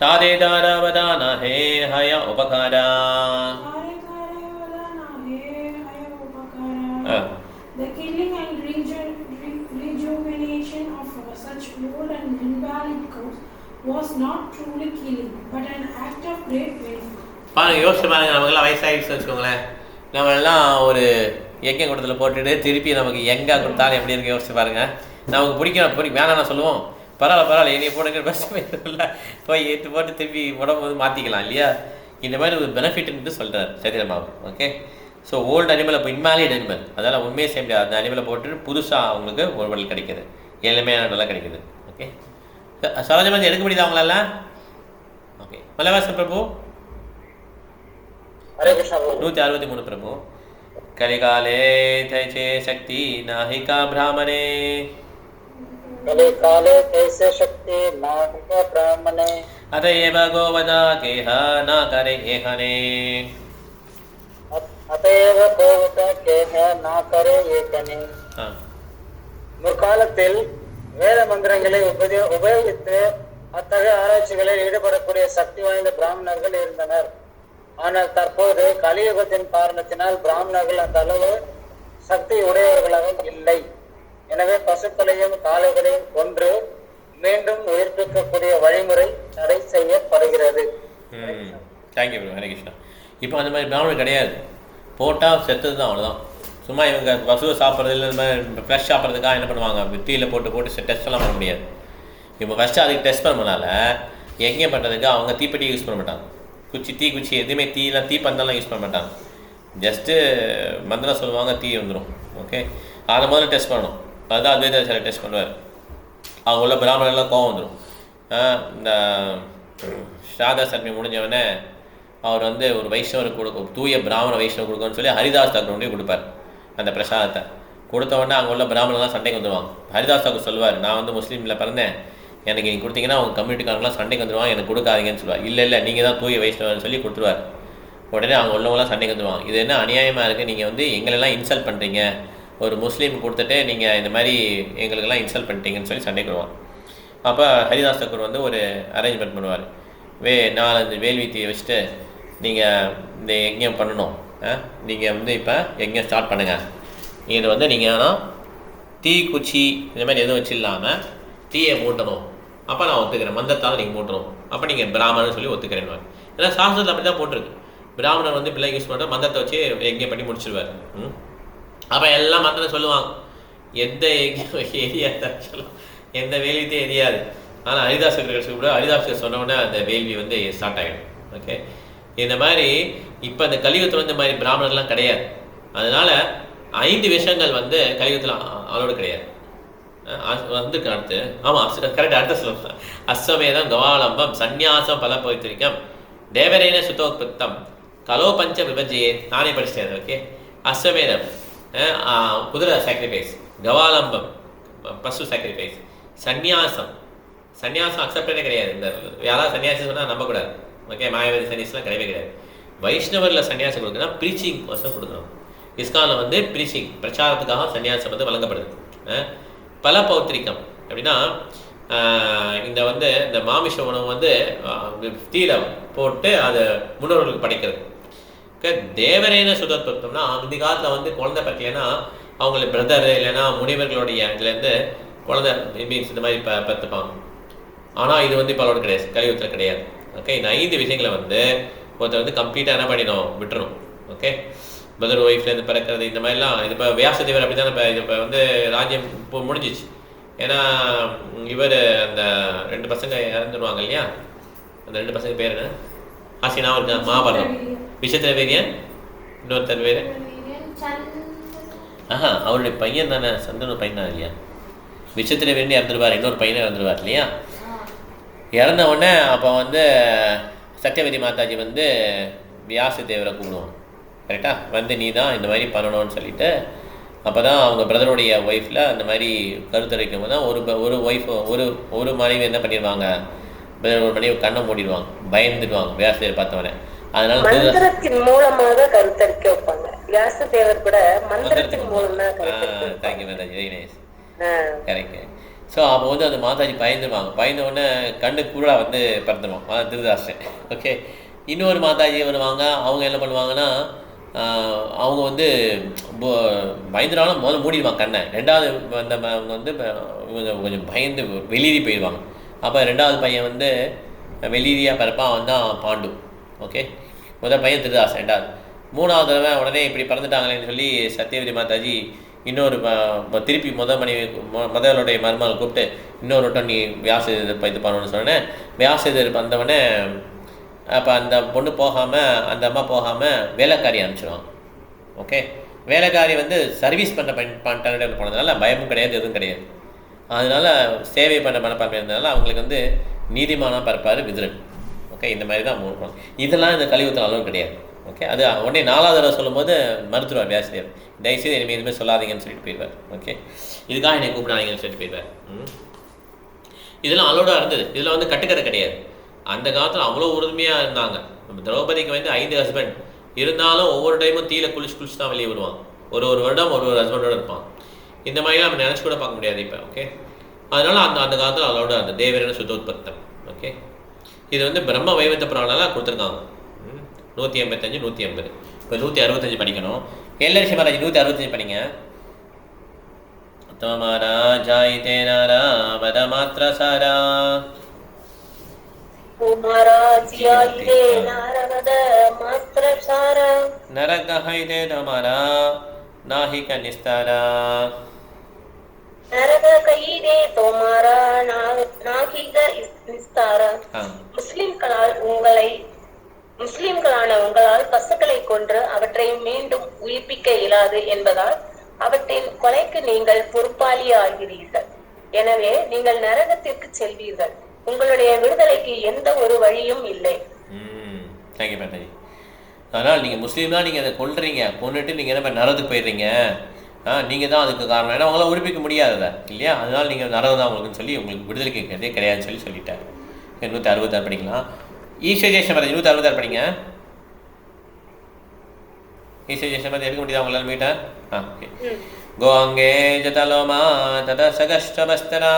தாதே தாராவதான ஹே ஹய உபகாரா. The killing and rejuvenation of such old and invalid cows was not truly killing, but an act of great benefit. பாருங்க, யோசிச்சு பாருங்க, நமக்கெல்லாம் வயசாகிடுச்சு வச்சுக்கோங்களேன். நம்மளெல்லாம் ஒரு யஜ்ஞ கூடத்தில் போட்டுட்டு திருப்பி நமக்கு எங்கே கொடுத்தாலும் எப்படி இருக்கு யோசிச்சு பாருங்க. நமக்கு பிடிக்கும் வேணாம் சொல்லுவோம், பரவாயில்ல என்னைய போடுங்க, பஸ் இல்லை போய் ஏற்று போட்டு திருப்பி உடம்பு வந்து மாற்றிக்கலாம் இல்லையா? இந்த மாதிரி ஒரு பெனிஃபிட்னு சொல்கிறார் Chaitanya Mahaprabhu. Okay, so old animal இப்போ இன்வாலிட் அனிமல், அதனால் உண்மையை செய்ய முடியாது. அந்த அனிமலை போட்டு புதுசாக அவங்களுக்கு ஒரு வழி கிடைக்கிது, எளிமையான நல்லா கிடைக்குது. ஓகே, சரோஜமாதி எடுக்க முடியுது அவங்களால? ஓகே, மலவாசன் பிரபு 163 பிரபு. கலிகாலே தைச்சே சக்தி நாஹிகா பிராமணே, कलिकाले कैसे शक्ति नाहिका ब्राह्मणे, अतएव गोवदा केह न करे एहने. अतएव गोवता केह न करे एकने. முற்காலத்தில் வேத மந்திரங்களை உபயோகித்து அத்தகைய ஆராய்ச்சிகளில் ஈடுபடக்கூடிய சக்தி வாய்ந்த பிராமணர்கள் இருந்தனர். ஆனால் தற்போது கலியுகத்தின் காரணத்தினால் பிராமணர்கள் அந்த அளவு சக்தி உடையவர்களாக இல்லை. எனவே பசுக்களையும் காளைகளையும் கொன்று மீண்டும் உயிர்ப்பிக்கக்கூடிய வழிமுறை தடை செய்யப்படுகிறது. தேங்க்யூ ஹரே கிருஷ்ணா. இப்போ அந்த மாதிரி பிராமணர் கிடையாது, போட்டால் செத்துது தான், அவ்வளோதான். சும்மா இவங்க பசுவை சாப்பிட்றது இல்லை, இந்த மாதிரி ஃப்ரெஷ் சாப்பிட்றதுக்காக என்ன பண்ணுவாங்க, தீயில் போட்டு டெஸ்ட்லாம் பண்ண முடியாது. இப்போ ஃபஸ்ட்டு அதுக்கு டெஸ்ட் பண்ணனால எங்கே பண்ணுறதுக்கு அவங்க தீப்பெட்டி யூஸ் பண்ண மாட்டாங்க, குச்சி எதுவுமே தீ பந்தெல்லாம் யூஸ் பண்ண மாட்டாங்க. ஜஸ்ட்டு மந்திரம் சொல்லுவாங்க, தீ வந்துடும். ஓகே, அதை முதல்ல டெஸ்ட் பண்ணணும். அதுதான் அத்வைதாச்சாரியர் டெஸ்ட் பண்ணுவார். அவங்க உள்ள பிராமணர்லாம் கோவம் வந்துடும். இந்த ஸ்ராத சர்மி முடிஞ்சவொடனே அவர் வந்து ஒரு வைஷ்ணவருக்கு கொடுக்கும், தூய பிராமண வைஷ்ணவர் கொடுக்கணும்னு சொல்லி ஹரிதாஸ் தாக்கூர் கொண்டு கொடுப்பார் அந்த பிரசாதத்தை. கொடுத்த உடனே அங்கே உள்ள பிராமணர்லாம் சண்டைக்கு வந்துடுவாங்க. ஹரிதாஸ் தாக்கூர் சொல்லுவார், நான் வந்து முஸ்லீமில் பிறந்தேன், எனக்கு நீங்கள் கொடுத்தீங்கன்னா அவங்க கம்யூனிட்டிக்காரங்களாம் சண்டைக்கு வந்துடுவாங்க, எனக்கு கொடுக்காதீங்கன்னு சொல்லுவார். இல்லை நீங்கள் தான் தூய வைஷ்ணவர்னு சொல்லி கொடுத்துருவார். உடனே அவங்க உள்ளவங்களாம் சண்டைக்கு வந்துடுவாங்க. இது என்ன அநியாயமாக இருக்குது, நீங்கள் வந்து எங்களெல்லாம் இன்சல்ட் பண்ணுறீங்க, ஒரு முஸ்லீம் கொடுத்துட்டு நீங்கள் இந்த மாதிரி எங்களுக்கெல்லாம் இன்சல்ட் பண்ணிட்டீங்கன்னு சொல்லி சண்டைக்கு வருவாங்க. அப்போ ஹரிதாஸ் தாக்கூர் வந்து ஒரு அரேஞ்ச்மெண்ட் பண்ணுவார். 4-5 வேல்வீத்தியை வச்சுட்டு நீங்கள் இந்த யஜ்ஞம் பண்ணணும், நீங்கள் வந்து இப்போ யஜ்ஞம் ஸ்டார்ட் பண்ணுங்கள். இது வந்து நீங்கள் ஆனால் தீ குச்சி இந்த மாதிரி எதுவும் வச்சு இல்லாமல் தீயை மூட்டணும். அப்போ நான் ஒத்துக்கிறேன், மந்தத்தால் நீங்கள் மூட்டணும், அப்போ நீங்கள் பிராமணன் சொல்லி ஒத்துக்கிறேன்னு. ஏன்னா சாஸ்திரத்தில் அப்படி தான் போட்டிருக்கு, பிராமணர் வந்து பிள்ளை யூஸ் பண்ணுற மந்தத்தை வச்சு யஜ்ஞம் பண்ணி முடிச்சிடுவார். அப்போ எல்லாம் மந்திரம் சொல்லுவாங்க, எந்த எரியாது, ஆக்சுவலாக எந்த வேள்வித்தையும் எரியாது. ஆனால் ஹரிதாசர்கள் கூட ஹரிதாசர் சொன்னோடனே அந்த வேள்வி வந்து ஸ்டார்ட் ஆகிடும். ஓகே, இந்த மாதிரி இப்போ இந்த கலியுகத்தில் வந்து இந்த மாதிரி பிராமணர்லாம் கிடையாது. அதனால் 5 விஷயங்கள் வந்து கலியுகத்தில் அவளோடு கிடையாது. வந்துருக்கு அடுத்து. ஆமாம், கரெக்ட். அடுத்த சொல்லுவாங்க, அஸ்வமேதம் கவாலம்பம் சந்நியாசம் பல பவித்திரிக்கம் தேவரேன சுத்தோத்பத்தம் கலோ பஞ்ச விபஜியே. நானே படிச்சிட்டேன். ஓகே, அஸ்வமேதம் குதிரை சாக்ரிஃபைஸ், கவாலம்பம் பசு சாக்ரிஃபைஸ், சந்நியாசம் அக்செப்டே கிடையாது. இந்த யாராவது சன்னியாசி சொன்னால் நம்பக்கூடாது. ஓகே, மாயாவதி சன்னியாசிலாம் கிடையவே கிடையாது. வைஷ்ணவரில் சன்னியாசம் கொடுக்குன்னா ப்ரீச்சிங் கோசம் கொடுக்கணும். இஸ்கானில் வந்து ப்ரீச்சிங் பிரச்சாரத்துக்காக சன்னியாசம் வந்து வழங்கப்படுது. பல பௌத்திரிக்கம் அப்படின்னா இந்த மாமிச உணவு வந்து தீயில போட்டு அதை முன்னோர்களுக்கு படைக்கிறது. தேவரேன சுதத்வம்னா இந்த காலத்தில் வந்து குழந்தை பற்றியன்னா அவங்களுக்கு பிரதர் இல்லைன்னா முனிவர்களுடைய இதுலேருந்து குழந்தை மீன்ஸ் இந்த மாதிரி பத்துப்பாங்க. ஆனால் இது வந்து இப்போ அவளோட கிடையாது, கலியுகத்தில் கிடையாது. ஓகே, இந்த 5 விஷயங்களை வந்து ஒருத்தர் வந்து கம்ப்ளீட்டாக என்ன பண்ணிடணும், விட்டுறணும். ஓகே, பிரதர் ஒய்ஃப்லேருந்து பிறக்கிறது இந்த மாதிரிலாம். இது இப்போ வியாசதேவர் அப்படி தான். இது இப்போ வந்து ராஜ்யம் இப்போ முடிஞ்சிச்சு. ஏன்னா இவர் அந்த 2 பசங்க இறந்துடுவாங்க இல்லையா, அந்த 2 பசங்க பேர் என்ன, ஆசினா ஒரு மகாபாரதம், விஷயத்துல வேரியன், இன்னொருத்தர் பேர் அவருடைய பையன் தானே, சந்தனு பையன் தான் இல்லையா, விஷயத்துல வேண்டி இறந்துருவார், இன்னொரு பையனை இறந்துருவார் இல்லையா. இறந்த உடனே அப்போ வந்து சத்யவதி மாதாஜி வந்து வியாசதேவரை கூப்பிடுவோம். கரெக்டாக வந்து நீ தான் இந்த மாதிரி பண்ணணும்னு சொல்லிட்டு, அப்போ தான் அவங்க பிரதருடைய ஒய்ஃபில் அந்த மாதிரி கருத்தரிக்கும் போது தான் ஒரு ஒய்ஃப் ஒரு மனைவி என்ன பண்ணிடுவாங்க, ஒரு மனைவி கண்ணை மூடிடுவாங்க, பயந்துடுவாங்க வியாசதேவர் பார்த்தவனே. அதனால மந்திரத்தின் மூலமாக கருத்தரிக்க வைப்பாங்க. வியாசதேவர் கூட மந்திரத்தின் மூலமா கருத்தரிக்க. Thank you Mataji, very nice, correct. So அப்போ வந்து அந்த மாதாஜி பயந்துடுவாங்க. பயந்த உடனே கண்ணு கூட வந்து பிறந்துடுவான், அதான் திருதாஷ்டன். ஓகே, இன்னொரு மாதாஜி வருவாங்க. அவங்க என்ன பண்ணுவாங்கன்னா, அவங்க வந்து பயந்துனாலும் முதல்ல மூடிடுவாங்க கண்ணை. 2வது அந்த அவங்க வந்து கொஞ்சம் பயந்து வெளியேறி போயிடுவாங்க. அப்போ 2வது பையன் வந்து வெளியேறியாக பிறப்பான், அவன் தான் பாண்டு. ஓகே, முதல் பையன் திருதாஸ், 2வது. 3வது தடவை உடனே இப்படி பிறந்துட்டாங்களேன்னு சொல்லி சத்யவதி மாதாஜி இன்னொரு திருப்பி முதலுடைய மருமகளை கூப்பிட்டு இன்னொரு வட்டம் நீ வியாசதேவர் இது பண்ணணும்னு சொன்னேன். வியாசதேவர் வந்தவொடனே அப்போ அந்த பொண்ணு போகாமல், அந்த அம்மா போகாமல் வேலைக்காரி அனுப்பிச்சிடுவான். ஓகே, வேலைக்காரி வந்து சர்வீஸ் பண்ணிட்டாங்க போனதுனால பயமும் கிடையாது, எதுவும் கிடையாது. அதனால சேவை பண்ண மனப்பான்மை இருந்ததுனால அவங்களுக்கு வந்து நீதிமானாக பிறப்பார் விதுரன். ஓகே, இந்த மாதிரி தான் மூணு. இதெல்லாம் இந்த கலியுகத்தில் அளவு கிடையாது. ஓகே, அது உடனே 4வது தடவை சொல்லும்போது மறுத்துருவார் வியாசதேவர். தயவுசெய்து இனிமேல் எதுவுமே சொல்லாதீங்கன்னு சொல்லிட்டு போயிடுவார். ஓகே, இதுக்காக என்னை கூப்பிடாதீங்கன்னு சொல்லிட்டு போயிடுவார். இதெல்லாம் அலோடாக இருந்தது. இதில் வந்து கட்டுக்கதை கிடையாது. அந்த காலத்தில் அவ்வளோ உறுதுமையாக இருந்தாங்க. திரௌபதிக்கு வந்து 5 ஹஸ்பண்ட் இருந்தாலும் ஒவ்வொரு டைமும் தீயில குளிச்சு தான் வெளியே விடுவான். ஒரு வருடம் ஒரு ஹஸ்பண்டோடு இருப்பான். இந்த மாதிரிலாம் நம்ம நினச்சி கூட பார்க்க முடியாது இப்போ. ஓகே, அதனால் அந்த காலத்தில் அலோடாக இருந்தது. தேவரன சுத்தோத்பத்தம். ஓகே, இது வந்து பிரம்ம வைவத்த புராணம்லாம் கொடுத்துருக்காங்க. 185, 150. இப்போ 165 படிக்கணும். எல்எஸ்சி மகாராஜ் 165 படிங்க. தோமாரா ஜாயிதே நாரா வத மாத்ர சாரா நரகஹைதே தோமாரா நாஹிக நிஸ்தாரா முஸ்லிம்களான உங்களால் பசுக்களை கொன்று அவற்றை மீண்டும் உயிர்ப்பிக்க இயலாது என்பதால் அவற்றின் கொலைக்கு நீங்கள் பொறுப்பாளி ஆகிறீர்கள். எனவே நீங்கள் நரகத்திற்கு செல்வீர்கள். உங்களுடைய விடுதலைக்கு எந்த ஒரு வழியும் இல்லை. அதனால் நீங்கள் முஸ்லீம் தான், நீங்கள் அதை கொல்றீங்க, கொண்டுட்டு நீங்கள் என்ன நரகத்துக்கு போயிடுறீங்க. நீங்கள் தான் அதுக்கு காரணம். ஏன்னா அவங்களாம் உறுப்பிக்க முடியாததா இல்லையா? அதனால் நீங்கள் நரகம் தான் உங்களுக்குன்னு சொல்லி உங்களுக்கு விடுதலைக்கு இருக்கிறதே கிடையாதுன்னு சொல்லிட்டார். 166 படிக்கலாம். ஈஸ்வரேஷம் 166 படிங்க. ஈஸ்வரேஷம் எடுக்க முடியுதா உங்களால் மீட்டா? ஓகே. கோங்கே ஜதலோமா தத சகஸ்ரவஸ்தரா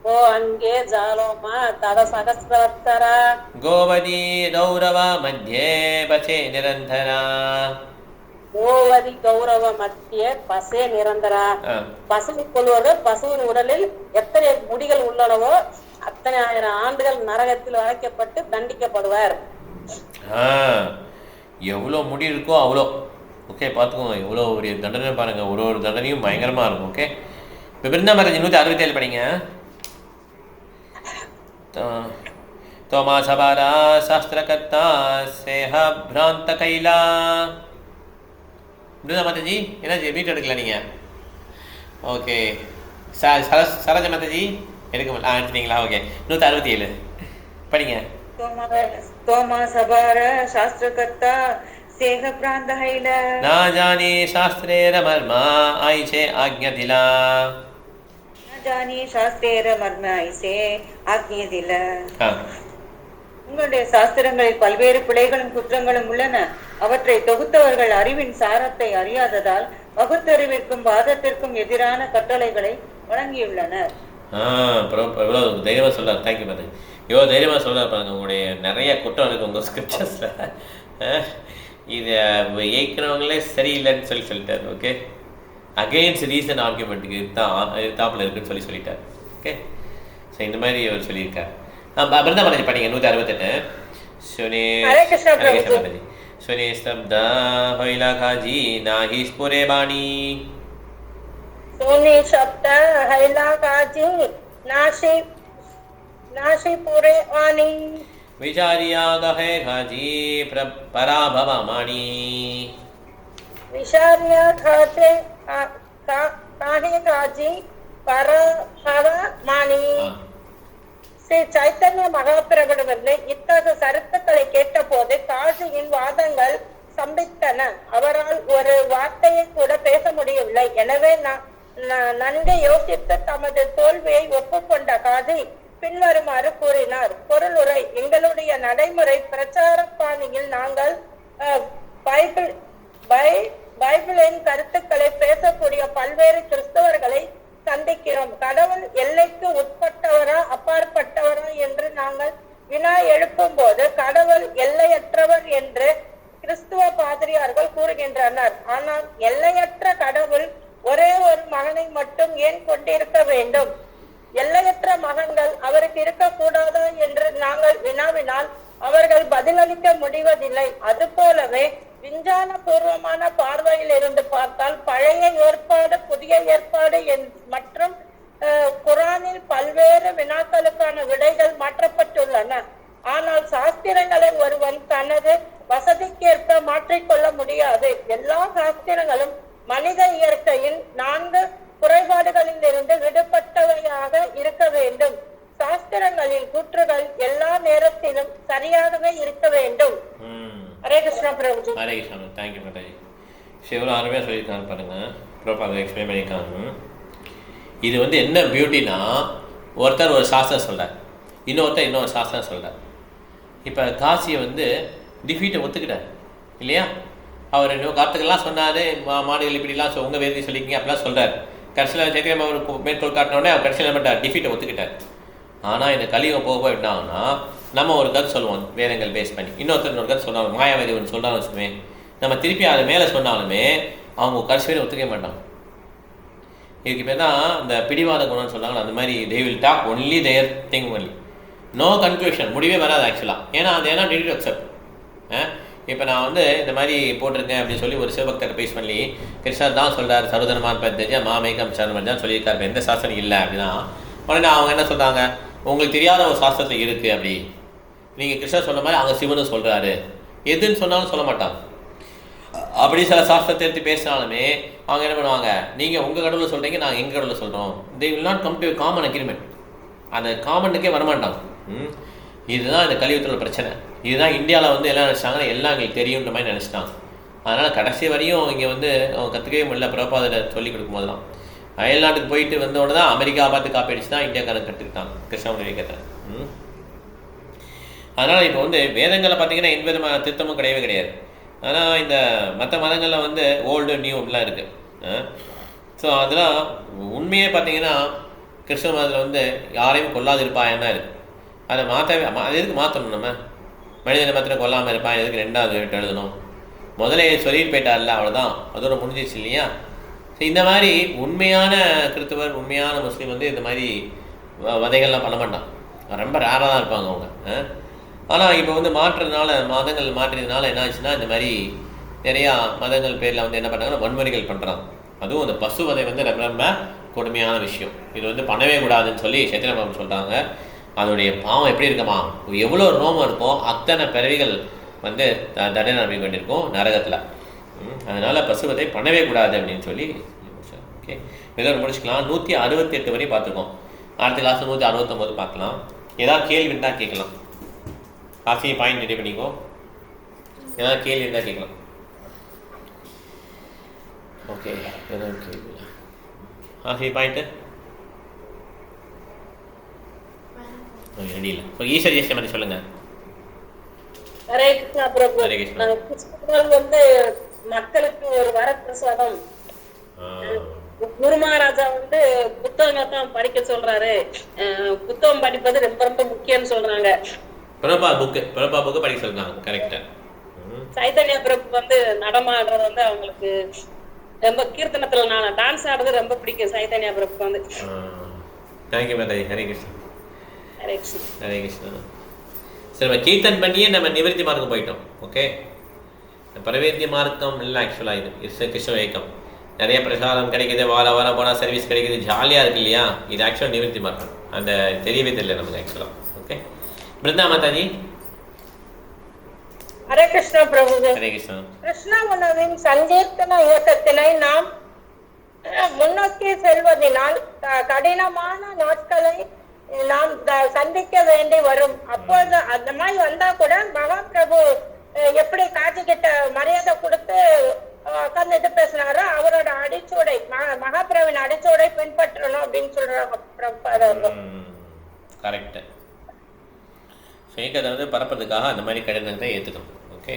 கோஅங்கே ஜாலோமா தத சகஸ்ரவஸ்தரா கோவதி கௌரவ மத்தியே பசே நிரந்தரா கோவதி கௌரவ மத்திய பசே நிரந்தரா. பசுவை கொள்வர்கள் பசுவின் உடலில் எத்தனை முடிகள் உள்ளனவோ அத்தனை 1000 ஆண்டுகள் நரகத்தில் வளைக்கப்பட்டு தண்டிக்கப்படுவார். எவ்வளோ முடி இருக்கோ அவ்வளோ. ஓகே, பார்த்துக்கோங்க எவ்வளோ ஒரு தண்டனை பாருங்கள். ஒரு தண்டனையும் பயங்கரமாக இருக்கும். ஓகே, இப்போ பிருந்தாமராஜ் 167 படிங்க. தோமா சபாரா சாஸ்திரகர்த்தா சேஹ பிராந்த கைலா. பிருந்தா மாதாஜி என்னாச்சு வீட்டு எடுக்கல நீங்கள்? ஓகே, சரோஜா மாதாஜி எடுக்க எடுத்துட்டீங்களா? ஓகே, 167 படிங்க. தோமா சபார சாஸ்திரகர்த்தா சேஹ பிராந்த கைலா ना जाने शास्त्रेर मर्मा आईसे आज्ञा दिला. ஜானி சாஸ்திர மர்ம ஐசே ஆக்கிய தில. உங்களுடைய சாஸ்திரங்களில் பல்வேறு பிழைகளும் குற்றங்களும் உள்ளன. அவற்றை தொகுத்தவர்கள் அறிவின் சாரத்தை அறியாததால் பகுத்தறிவிற்கும் வாதத்திற்கும் எதிரான கட்டளைகளை வழங்கியுள்ளனர். எவ்வளோ தைரியமாக சொல்கிறார். Thank you madam. எவ்வளோ தைரியமாக சொல்கிறார் பாருங்க. உங்களுடைய நிறைய குற்றம் இருக்குது உங்கள் ஸ்கிரிப்சர்ஸில். இதை ஏற்கிறவங்களே சரியில்லைன்னு சொல்லிட்டார். ஓகே, அகெயின்ஸ்ட் ரீசன் ஆர்குமெண்ட்டுக்கு தாப்பில் இருக்குன்னு சொல்லிட்டார். ஓகே, ஸோ இந்த மாதிரி அவர் சொல்லியிருக்கார். பிருந்தா மாதாஜி படிங்க 168. சுனே ஸ்தப்தா ஹொய்லா காஜி நாஹி ஸ்புரே பாணி. சுனே சப்த ஹைலா காஜி நாஷி புரே வாணி. विचारिया गहे घाजी पराभव माणी. विचारिया खाते काहे घाजी पराभव माणी. ஸ்ரீ சைத்தன்ய மகாபிரபுவிலிருந்து இத்தகைய கருத்துக்களை கேட்ட போது காஜியின் வாதங்கள் சம்பித்தன. அவரால் ஒரு வார்த்தையை கூட பேச முடியவில்லை. எனவே நன்கு யோசித்து தமது தோல்வியை ஒப்புக்கொண்ட காஜி பின்வருமாறு கூறினார். பொருளுரை: எங்களுடைய நடைமுறை பிரச்சார பாணியில் நாங்கள் பைபிளின் கருத்துக்களை பேசக்கூடிய பல்வேறு கிறிஸ்தவர்களை சந்திக்கிறோம். கடவுள் எல்லைக்கு உட்பட்டவரா அப்பாற்பட்டவரா என்று நாங்கள் வினா எழுப்பும் போது கடவுள் எல்லையற்றவர் என்று கிறிஸ்துவ பாதிரியார்கள் கூறுகின்றனர். ஆனால் எல்லையற்ற கடவுள் ஒரே ஒரு மகனை மட்டும் ஏன் கொண்டிருக்க வேண்டும்? எல்லையற்ற மகன்கள் அவருக்கு இருக்கக்கூடாதா என்று நாங்கள் வினாவினால் அவர்கள் பதிலளிக்க முடிவதில்லை. அது போலவே விஞ்ஞான பூர்வமான பார்வையில் இருந்து பார்த்தால் பழைய ஏற்பாடு, புதிய ஏற்பாடு மற்றும் குரானில் பல்வேறு வினாக்களுக்கான விடைகள் மாற்றப்பட்டுள்ளன. ஆனால் சாஸ்திரங்களை ஒருவன் தனது வசதிக்கேற்ப மாற்றிக்கொள்ள முடியாது. எல்லா சாஸ்திரங்களும் மனித இயற்கையின் 4 குறைபாடுகளில் இருந்து விடுபட்டவையாக இருக்க வேண்டும். சாஸ்திரங்களின் கூற்றுகள் எல்லா நேரத்திலும் சரியாகவே இருக்க வேண்டும். ஹரே கிருஷ்ணா பிரபுஜி. ஹரே கிருஷ்ணா. தேங்க்யூ மாதாஜி. எவ்வளோ அருமையாக சொல்லியிருக்காங்க பாருங்க. ப்ரோபாக எக்ஸ்பிளைன் பண்ணியிருக்காங்க. இது வந்து என்ன பியூட்டினா, ஒருத்தர் ஒரு சாஸ்திரம் சொல்கிறார், இன்னொருத்தர் இன்னொரு சாஸ்திரம் சொல்கிறார். இப்போ காசியை வந்து டிஃபீட்டை ஒத்துக்கிட்டார் இல்லையா? அவர் இன்னும் கருத்துக்கெல்லாம் சொன்னார், மாடுகள் இப்படிலாம் உங்கள் வேதி சொல்லிக்கிங்க அப்படிலாம் சொல்கிறார். கடைசியில் சைத்தியம் அவர் மேற்கோள் காட்டினோடனே அவர் கடைசியில் என்ன பண்ணிட்டார்? டிஃபீட்டை ஒத்துக்கிட்டார். ஆனால் இந்த கலியுகம் போக போயிட்டாங்கன்னா நம்ம ஒரு கருத்து சொல்லுவோம் வேதங்கள் பேஸ் பண்ணி, இன்னொருத்தர் ஒரு கருத்து சொன்னாலும் மாயாவதி ஒன்று சொல்கிறான்னு வச்சுமே, நம்ம திருப்பி அது மேலே சொன்னாலுமே அவங்க கடைசி வரை ஒத்துக்க மாட்டாங்க. இதுக்கு பேர் தான் இந்த பிடிவாத குணம்னு சொல்கிறாங்க. அந்த மாதிரி they will talk only their thing only, no conclusion, முடிவே வராது ஆக்சுவலாக. ஏன்னா அது ஏன்னா ரெடி டு அக்செப்ட். இப்போ நான் வந்து இந்த மாதிரி போட்டிருக்கேன் அப்படின்னு சொல்லி ஒரு சிவபக்தர் பேஸ் பண்ணி கிருஷ்ணர் தான் சொல்கிறார் சர்வதர்மான் பத்தஜா மாமேகம் சர்மன் தான் சொல்லியிருக்காரு, எந்த சாஸ்திரம் இல்லை அப்படின்னா உடனே அவங்க என்ன சொல்கிறாங்க, உங்களுக்கு தெரியாத ஒரு சாஸ்திரத்தில் இருக்குது அப்படி, நீங்கள் கிருஷ்ணர் சொன்ன மாதிரி அவங்க சிவனும் சொல்கிறாரு, எதுன்னு சொன்னாலும் சொல்ல மாட்டாங்க. அப்படி சில சாஸ்திரத்தை எடுத்து பேசினாலுமே அவங்க என்ன பண்ணுவாங்க, நீங்கள் உங்கள் கடவுளை சொல்கிறீங்க, நாங்கள் எங்கள் கடவுளை சொல்கிறோம். They will not come to common agreement. அந்த காமனுக்கே வரமாட்டாங்க. இதுதான் இந்த கலியுகத்தோட பிரச்சனை. இதுதான் இந்தியாவில் வந்து எல்லாம் நினச்சிட்டாங்கன்னா எல்லாம் எங்களுக்கு தெரியுன்ற மாதிரி நினச்சிட்டாங்க. அதனால் கடைசி வரையும் இங்கே வந்து அவங்க கற்றுக்கவே முடியல. பிரபாதரை சொல்லிக் கொடுக்கும்போதெல்லாம் அயல்நாட்டுக்கு போயிட்டு வந்தோடனே தான் அமெரிக்கா பார்த்து காப்பி அடிச்சு தான் இந்தியாக்காரன் கற்றுக்கிட்டாங்க கிருஷ்ணாவுடைய இயக்கத்தை. அதனால் இப்போ வந்து வேதங்களில் பார்த்தீங்கன்னா எந்த விதமான திருத்தமும் கிடையவே கிடையாது. ஆனால் இந்த மற்ற மதங்களில் வந்து ஓல்டு நியூ அப்படிலாம் இருக்குது. ஸோ அதெல்லாம் உண்மையே பார்த்தீங்கன்னா கிருஷ்ண மதத்தில் வந்து யாரையும் கொல்லாது இருப்பாயன் தான் இருக்குது. அதை அது எதுக்கு மாற்றணும்? நம்ம மனிதனை மாத்திரம் கொல்லாமல் இருப்பான், எதுக்கு 2வது எழுதணும்? முதலே சொல்லிட்டு போயிட்டார்ல, அவ்வளோதான், அதோட முடிஞ்சிச்சு இல்லையா? ஸோ இந்த மாதிரி உண்மையான கிறிஸ்தவர் உண்மையான முஸ்லீம் வந்து இந்த மாதிரி வதைகள்லாம் பண்ண மாட்டான், ரொம்ப ரேராக தான் இருப்பாங்க அவங்க. ஆனால் இப்போ வந்து மாற்றுறதுனால, மதங்கள் மாற்றுறதுனால என்ன ஆச்சுன்னா இந்த மாதிரி நிறையா மதங்கள் பேரில் வந்து என்ன பண்ணுறாங்கன்னா வன்முறைகள் பண்ணுறாங்க. அதுவும் அந்த பசு வதை வந்து ரொம்ப ரொம்ப கொடுமையான விஷயம். இது வந்து பண்ணவே கூடாதுன்னு சொல்லி சத்திரபாபு சொல்கிறாங்க. அதோடைய பாவம் எப்படி இருக்குமா, எவ்வளோ ரோமம் இருக்கோ அத்தனை பிறவிகள் வந்து தண்டனை அனுப்பி கொண்டிருக்கும் நரகத்தில். அதனால் பசுவதை பண்ணவே கூடாது அப்படின்னு சொல்லி ஓகே இதோட முடிச்சுக்கலாம். 168 வரை பார்த்துருக்கோம். அடுத்த கிளாஸ் 169 பார்க்கலாம். ஏதாவது கேள்வி இருந்தால் கேட்கலாம். காசி பாயிண்ட் ரெடி பண்ணிக்கோ, ஏதாவது கேள்வி இருந்தால் கேட்கலாம். ஓகே ஏதாவது கேள்வி காசி பாயிண்ட்டு ரெடி இல்லை. ஸோ ஈஸ்வர் ஜெயஸ்ரீ மாதிரி சொல்லுங்கள். ஹரே கிருஷ்ணா பிரபு. ஹரே கிருஷ்ணா. கிருஷ்ணர் வந்து மக்களுக்கு ஒரு வரப்பிரசாதம். குரு மகாராஜா வந்து புத்தகத்தான் படிக்க சொல்றாரு. புத்தகம் படிப்பது ரொம்ப ரொம்ப முக்கியம்னு சொல்றாங்க. பிரபா புக்கு படிக்க சொல்றாங்க. கரெக்டா. சைதன்யா பிரபு வந்து நடமாடுறது வந்து அவங்களுக்கு ரொம்ப கீர்த்தனத்துல டான்ஸ் ஆடுறது ரொம்ப பிடிக்கும் சைதன்யா பிரபு வந்து. தேங்க்யூ மாதாஜி. ஹரே கிருஷ்ணா. ஹரே கிருஷ்ணா. ஹரே கிருஷ்ணா. சரி, நம்ம கீர்த்தன் பண்ணியே நம்ம நிவர்த்தி மார்க்கம் போயிட்டோம். ஓகே, பரவேத்திய மார்க்கம் இல்லை ஆக்சுவலாக இது கிருஷ்ண இயக்கம். நிறைய பிரசாதம் கிடைக்குது, வார வாரம் போனால் சர்வீஸ் கிடைக்குது, ஜாலியாக இருக்கு இல்லையா? இது ஆக்சுவலாக நிவர்த்தி மார்க்கம். அந்த தெரியவே தெரியல நமக்கு ஆக்சுவலாக. ஓகே, பிருந்தா மாதாஜி. ஹரே கிருஷ்ணா பிரபு. ஹரே கிருஷ்ணா. கிருஷ்ண உணவின் சங்கீர்த்தன இயக்கத்தினை நாம் முன்னோக்கி செல்வதனால் கடினமான நாட்களை நாம் சந்திக்க வேண்டி வரும். அப்போது அந்த மாதிரி வந்தா கூட மகாபிரபு எப்படி காட்சி கிட்ட மரியாதை கொடுத்து உட்கார்ந்துட்டு பேசினாரோ அவரோட அடிச்சோடை மகாபிரவின் அடிச்சோடை பின்பற்றணும் அப்படின்னு சொல்றாங்க. கரெக்ட். அதை வந்து பரப்புறதுக்காக அந்த மாதிரி கடினத்தை ஏற்றுக்கணும். Okay,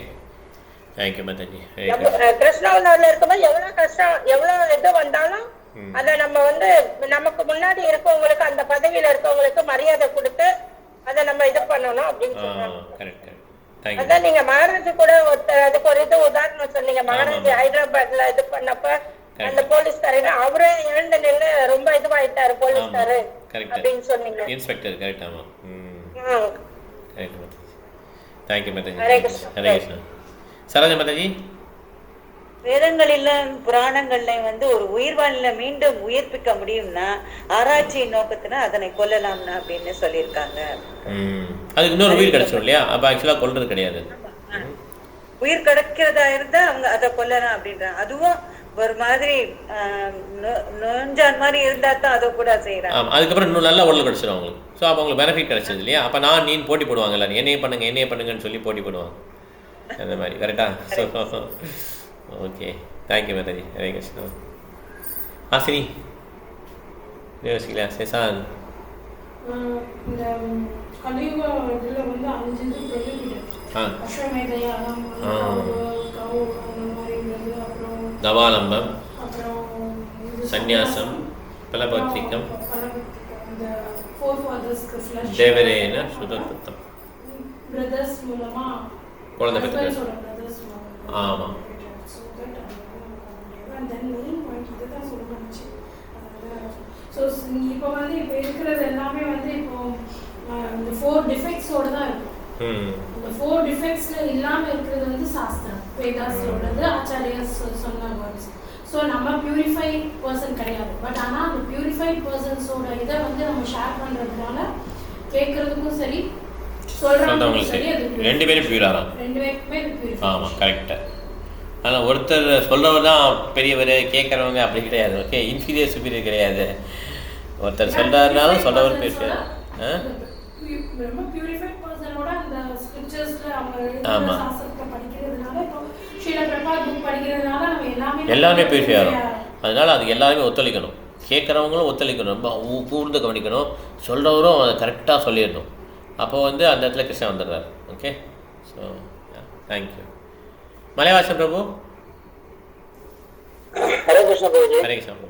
thank you Mataji. கிருஷ்ணாவில் இருக்கும்போது எவ்வளவு கஷ்டம் எவ்வளவு இது வந்தாலும் அத நம்ம வந்து நமக்கு முன்னாடி இருக்கவங்களுக்கு அந்த பதவியில இருக்கவங்களுக்கு மரியாதை கொடுத்து அதை நம்ம இது பண்ணணும் அப்படின்னு சொல்றாங்க. அதான் நீங்க மகாராஜ் கூட அதுக்கு ஒரு இது உதாரணம் சொன்னீங்க. மகாராஜ் ஹைதராபாத்ல இது பண்ணப்ப அந்த போலீஸ்காரங்க அவரே எழுந்த நின்று ரொம்ப இதுவாயிட்டாரு போலீஸ்காரு அப்படின்னு சொன்னீங்க. இன்ஸ்பெக்டர். கரெக்ட். ஆமா. கரெக்ட். தேங்க்யூ மாதாஜி. ஹரே கிருஷ்ணா. ஹரே கிருஷ்ணா. சரோஜா மாதாஜி. வேதங்களில புராணங்கள்ல வந்து ஒரு உயிர்வாழ்ல மீண்டும் உயிர்ப்பிக்க முடியும்னா ஆராய்ச்சியின் நோக்கத்துல அதனை கொல்லலாம்னா அப்படின்னு சொல்லியிருக்காங்க. அதுக்கு இன்னொரு உயிர் கிடைச்சிடும் இல்லையா? அப்ப ஆக்சுவலா கொல்றது கிடையாது. உயிர் கிடைக்கிறதா இருந்தா அவங்க அதை கொல்லலாம் அப்படின்றாங்க. அதுவும் ஒரு மாதிரி நோஞ்சான் மாதிரி இருந்தா தான் அதை கூட செய்யறாங்க. அதுக்கப்புறம் இன்னும் நல்ல உடல் கிடைச்சிடும் அவங்களுக்கு. ஸோ அப்போ அவங்களுக்கு பெனிஃபிட் கிடைச்சது இல்லையா? அப்போ நான் நீ போட்டி போடுவாங்கல்ல, என்னையே பண்ணுங்கன்னு சொல்லி போட்டி போடுவாங்க அந்த மாதிரி. கரெக்டா? So okay, thank you Mataji. Hare Krishna. Ashini யோசிக்கல சேசான். இந்த கலியுக இதில் வந்து 5 இது ப்ரொஹிபிட்டட். அஸ்வமேத யாகம், கவு அந்த மாதிரி உள்ளது. அப்புறம் நவாலம்பம், அப்புறம் சந்நியாசம், பலபௌத்திகம், இந்த ஃபோர் ஃபாதர்ஸ்க்கு ஃப்ளஷ் தேவரேன சுதத்தம், பிரதர்ஸ் மூலமா குழந்தை பெற்று. பிரதர்ஸ் மூலமா. ஆமாம். ஸோ இப்போ வந்து இப்போ இருக்கிறது எல்லாமே வந்து இப்போ இந்த 4 டிஃபெக்ட்ஸோட தான் இருக்கும். இந்த 4 டிஃபெக்ட்ஸ்ல இல்லாம இருக்கிறது வந்து சாஸ்திரம், வேதாஸோடது, ஆச்சாரியர் சொன்ன வேர்ட்ஸ். ஸோ நம்ம பியூரிஃபைட் பர்சன் கிடையாது. பட் ஆனால் அந்த பியூரிஃபைட் பர்சன்ஸோட இதை வந்து நம்ம ஷேர் பண்ணுறதுனால கேட்கறதுக்கும் சரி சொல்கிறவங்களுக்கும் சரி அது 2 பேரும் பியூராக 2 பேருக்குமே பியூரிஃபை. ஆமாம், கரெக்டாக. ஆனால் ஒருத்தர் சொல்கிறவர் தான் பெரியவர், கேட்குறவங்க அப்படி கிடையாது. ஓகே, இன்ஃபீரியர் சுப்பீரியர் கிடையாது. ஒருத்தர் சொல்கிறாருனாலும் சொல்கிறவர் பேசுவார். ரொம்ப பியூரிஃபைட் பர்சனோட அந்த ஸ்கிரிப்சர்ஸ்ல அவங்க சாஸ்திரத்தை படிக்கிறதுனால, இப்போ ஸ்ரீல பிரபாத் புக் படிக்கிறதுனால நம்ம எல்லாமே பியூரிஃபை ஆகும். அதனால் அது எல்லாருமே ஒத்துழைக்கணும். கேட்குறவங்களும் ஒத்துழைக்கணும், ரொம்ப கூர்ந்து கவனிக்கணும், சொல்கிறவரும் அதை கரெக்டாக சொல்லிடணும். அப்போ வந்து அந்த இடத்துல கிருஷ்ணா வந்துடுறாரு. Okay, so thank you. Malaivasan Prabhu. Hare Krishna Prabhuji. Hare Krishna Prabhu.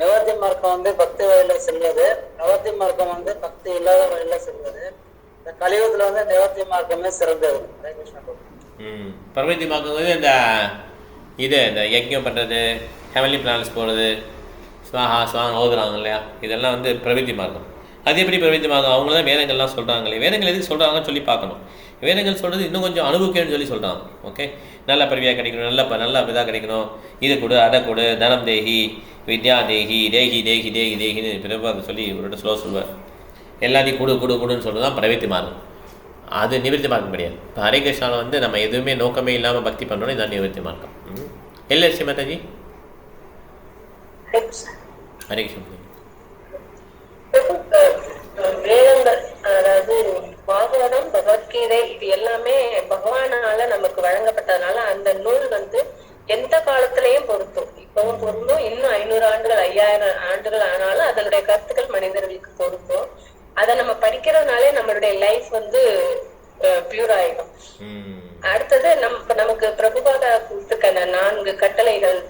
நிவர்த்தி மார்க்கம் வந்து பக்தி வழியில செல்வது, நிவர்த்தி மார்க்கம் வந்து பக்தி இல்லாத வழியில செல்வது. இந்த கலியுகத்துல வந்து நிவர்த்தி மார்க்கமே சிறந்தது. ஹரே கிருஷ்ண பிரபு. பிரவೃತ್ತಿ மார்க்கம் வந்து இந்த யஜ்ஞம் பண்ணுறது, ஹெவன்லி பிளானட்ஸ் போகிறது, ஸ்வாஹா ஓதுறாங்க இல்லையா, இதெல்லாம் வந்து பிரவೃತ್ತಿ மார்க்கம். அது எப்படி பிரவೃತ್ತಿ மார்க்கம்? அவங்க தான் வேதங்கள்லாம் சொல்கிறாங்களே, வேதங்கள் எதுக்கு சொல்கிறாங்கன்னு சொல்லி பார்க்கணும். வேதங்கள் சொல்கிறது இன்னும் கொஞ்சம் அனுபவிக்கணும்னு சொல்லி சொல்கிறாங்க. ஓகே, நல்ல பிறவியாக கிடைக்கணும், நல்ல இதாக கிடைக்கணும், இது கொடு அதை கொடு, தனம் தேகி, வித்யா தேகி, தேகின்னு பிறகு அதை சொல்லி இவரோட சொல்லுவார். எல்லாத்தையும் கொடுன்னு சொல்கிறது தான் பிரவೃತ್ತಿ மார்க்கம். அது நிவர்த்தி மார்க்கம் கிடையாது. இப்போ ஹரே கிருஷ்ணாவில் வந்து நம்ம எதுவுமே நோக்கமே இல்லாமல் பக்தி பண்ணுறோம், இதுதான் நிவர்த்தி மார்க்கம். எல்எஸ்சி மாதாஜி. ஹரே கிருஷ்ணா. வேதங்கள், அதாவது பாகவதம், பகவத்கீதை, இது எல்லாமே பகவானால நமக்கு வழங்கப்பட்டதுனால அந்த நூல் வந்து எந்த காலத்திலையும் பொருத்தும். இப்பவும் பொருந்தும், இன்னும் 500 ஆண்டுகள் 5000 ஆண்டுகள் ஆனாலும் அதனுடைய கருத்துக்கள் மனிதர்களுக்கு பொருத்தும். அதை நம்ம படிக்கிறதுனாலே நம்மளுடைய லைஃப் வந்து பியூர் ஆயிடும். அடுத்தது நமக்கு பிரபுபாதா கொடுத்துக்க 4 கட்டளைகள்,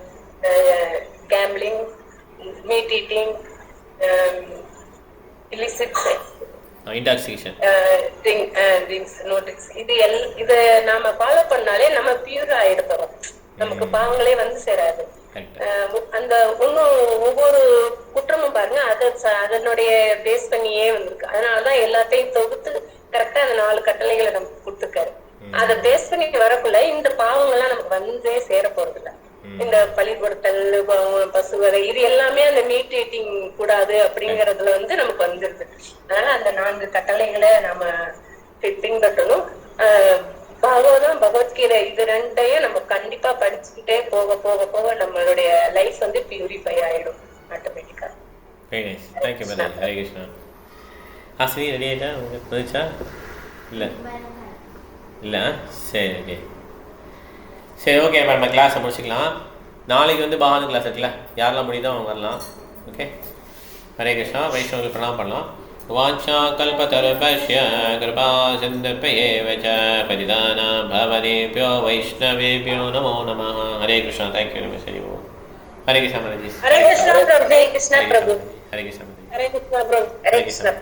gambling, meet eating, illicit intoxication, இது நாம ஃபாலோ பண்ணாலே நம்ம பியூர் ஆயிட போறோம். நமக்கு பாவங்களே வந்து சேராது. அந்த இன்னும் ஒவ்வொரு குற்றமும் பாருங்க, அதனுடைய பேஸ் பண்ணியே வந்திருக்கு. அதனாலதான் எல்லாத்தையும் தொகுத்து கரெக்டா அந்த 4 கட்டளைகளை நமக்கு கொடுத்துருக்காரு. அதை பேஸ் பண்ணி வரக்குள்ள இந்த பாவங்கள்லாம் நமக்கு வந்தே சேர போறது இல்லை. இந்த பலி கொடுத்தல், பசுவதை, இது எல்லாமே அந்த மீட் ஈட்டிங் கூடாது அப்படிங்கறதுல வந்து நமக்கு வந்துருது. அதனால அந்த 4 கட்டளைகளை நாம பின்பற்றணும். பாகவதம், பகவத்கீதை, இது 2ஐயும் நம்ம கண்டிப்பா படிச்சுக்கிட்டே போக போக போக நம்மளுடைய லைஃப் வந்து பியூரிஃபை ஆயிடும் ஆட்டோமேட்டிக்கா. Thank you madam. Hare Krishna. Ashini ready ஆயிட்டா? உங்களுக்கு வந்துச்சா? இல்லை சரி, ஓகே சரி, ஓகே. நம்ம கிளாஸை முடிச்சுக்கலாம். நாளைக்கு வந்து பகவான் கிளாஸ் இருக்குல்ல, யாரெல்லாம் முடியுதோ அவங்க வரலாம். ஓகே, ஹரே கிருஷ்ணா. வைஷ்ணவர்கள் பிரணாமம் பண்ணலாம். வாஞ்சா கல்பதருபஸ்ய கிருபா சிந்துப்யேவ ச பதிதானா பவதேப்யோ வைஷ்ணவேப்யோ நமோ நமः. Hare Krishna. Thank you very much. Hare Krishna Mataji. Hare Krishna Prabhu. Hare Krishna Prabhu. Hare Krishna. Hare Krishna Prabhu. Hare Krishna.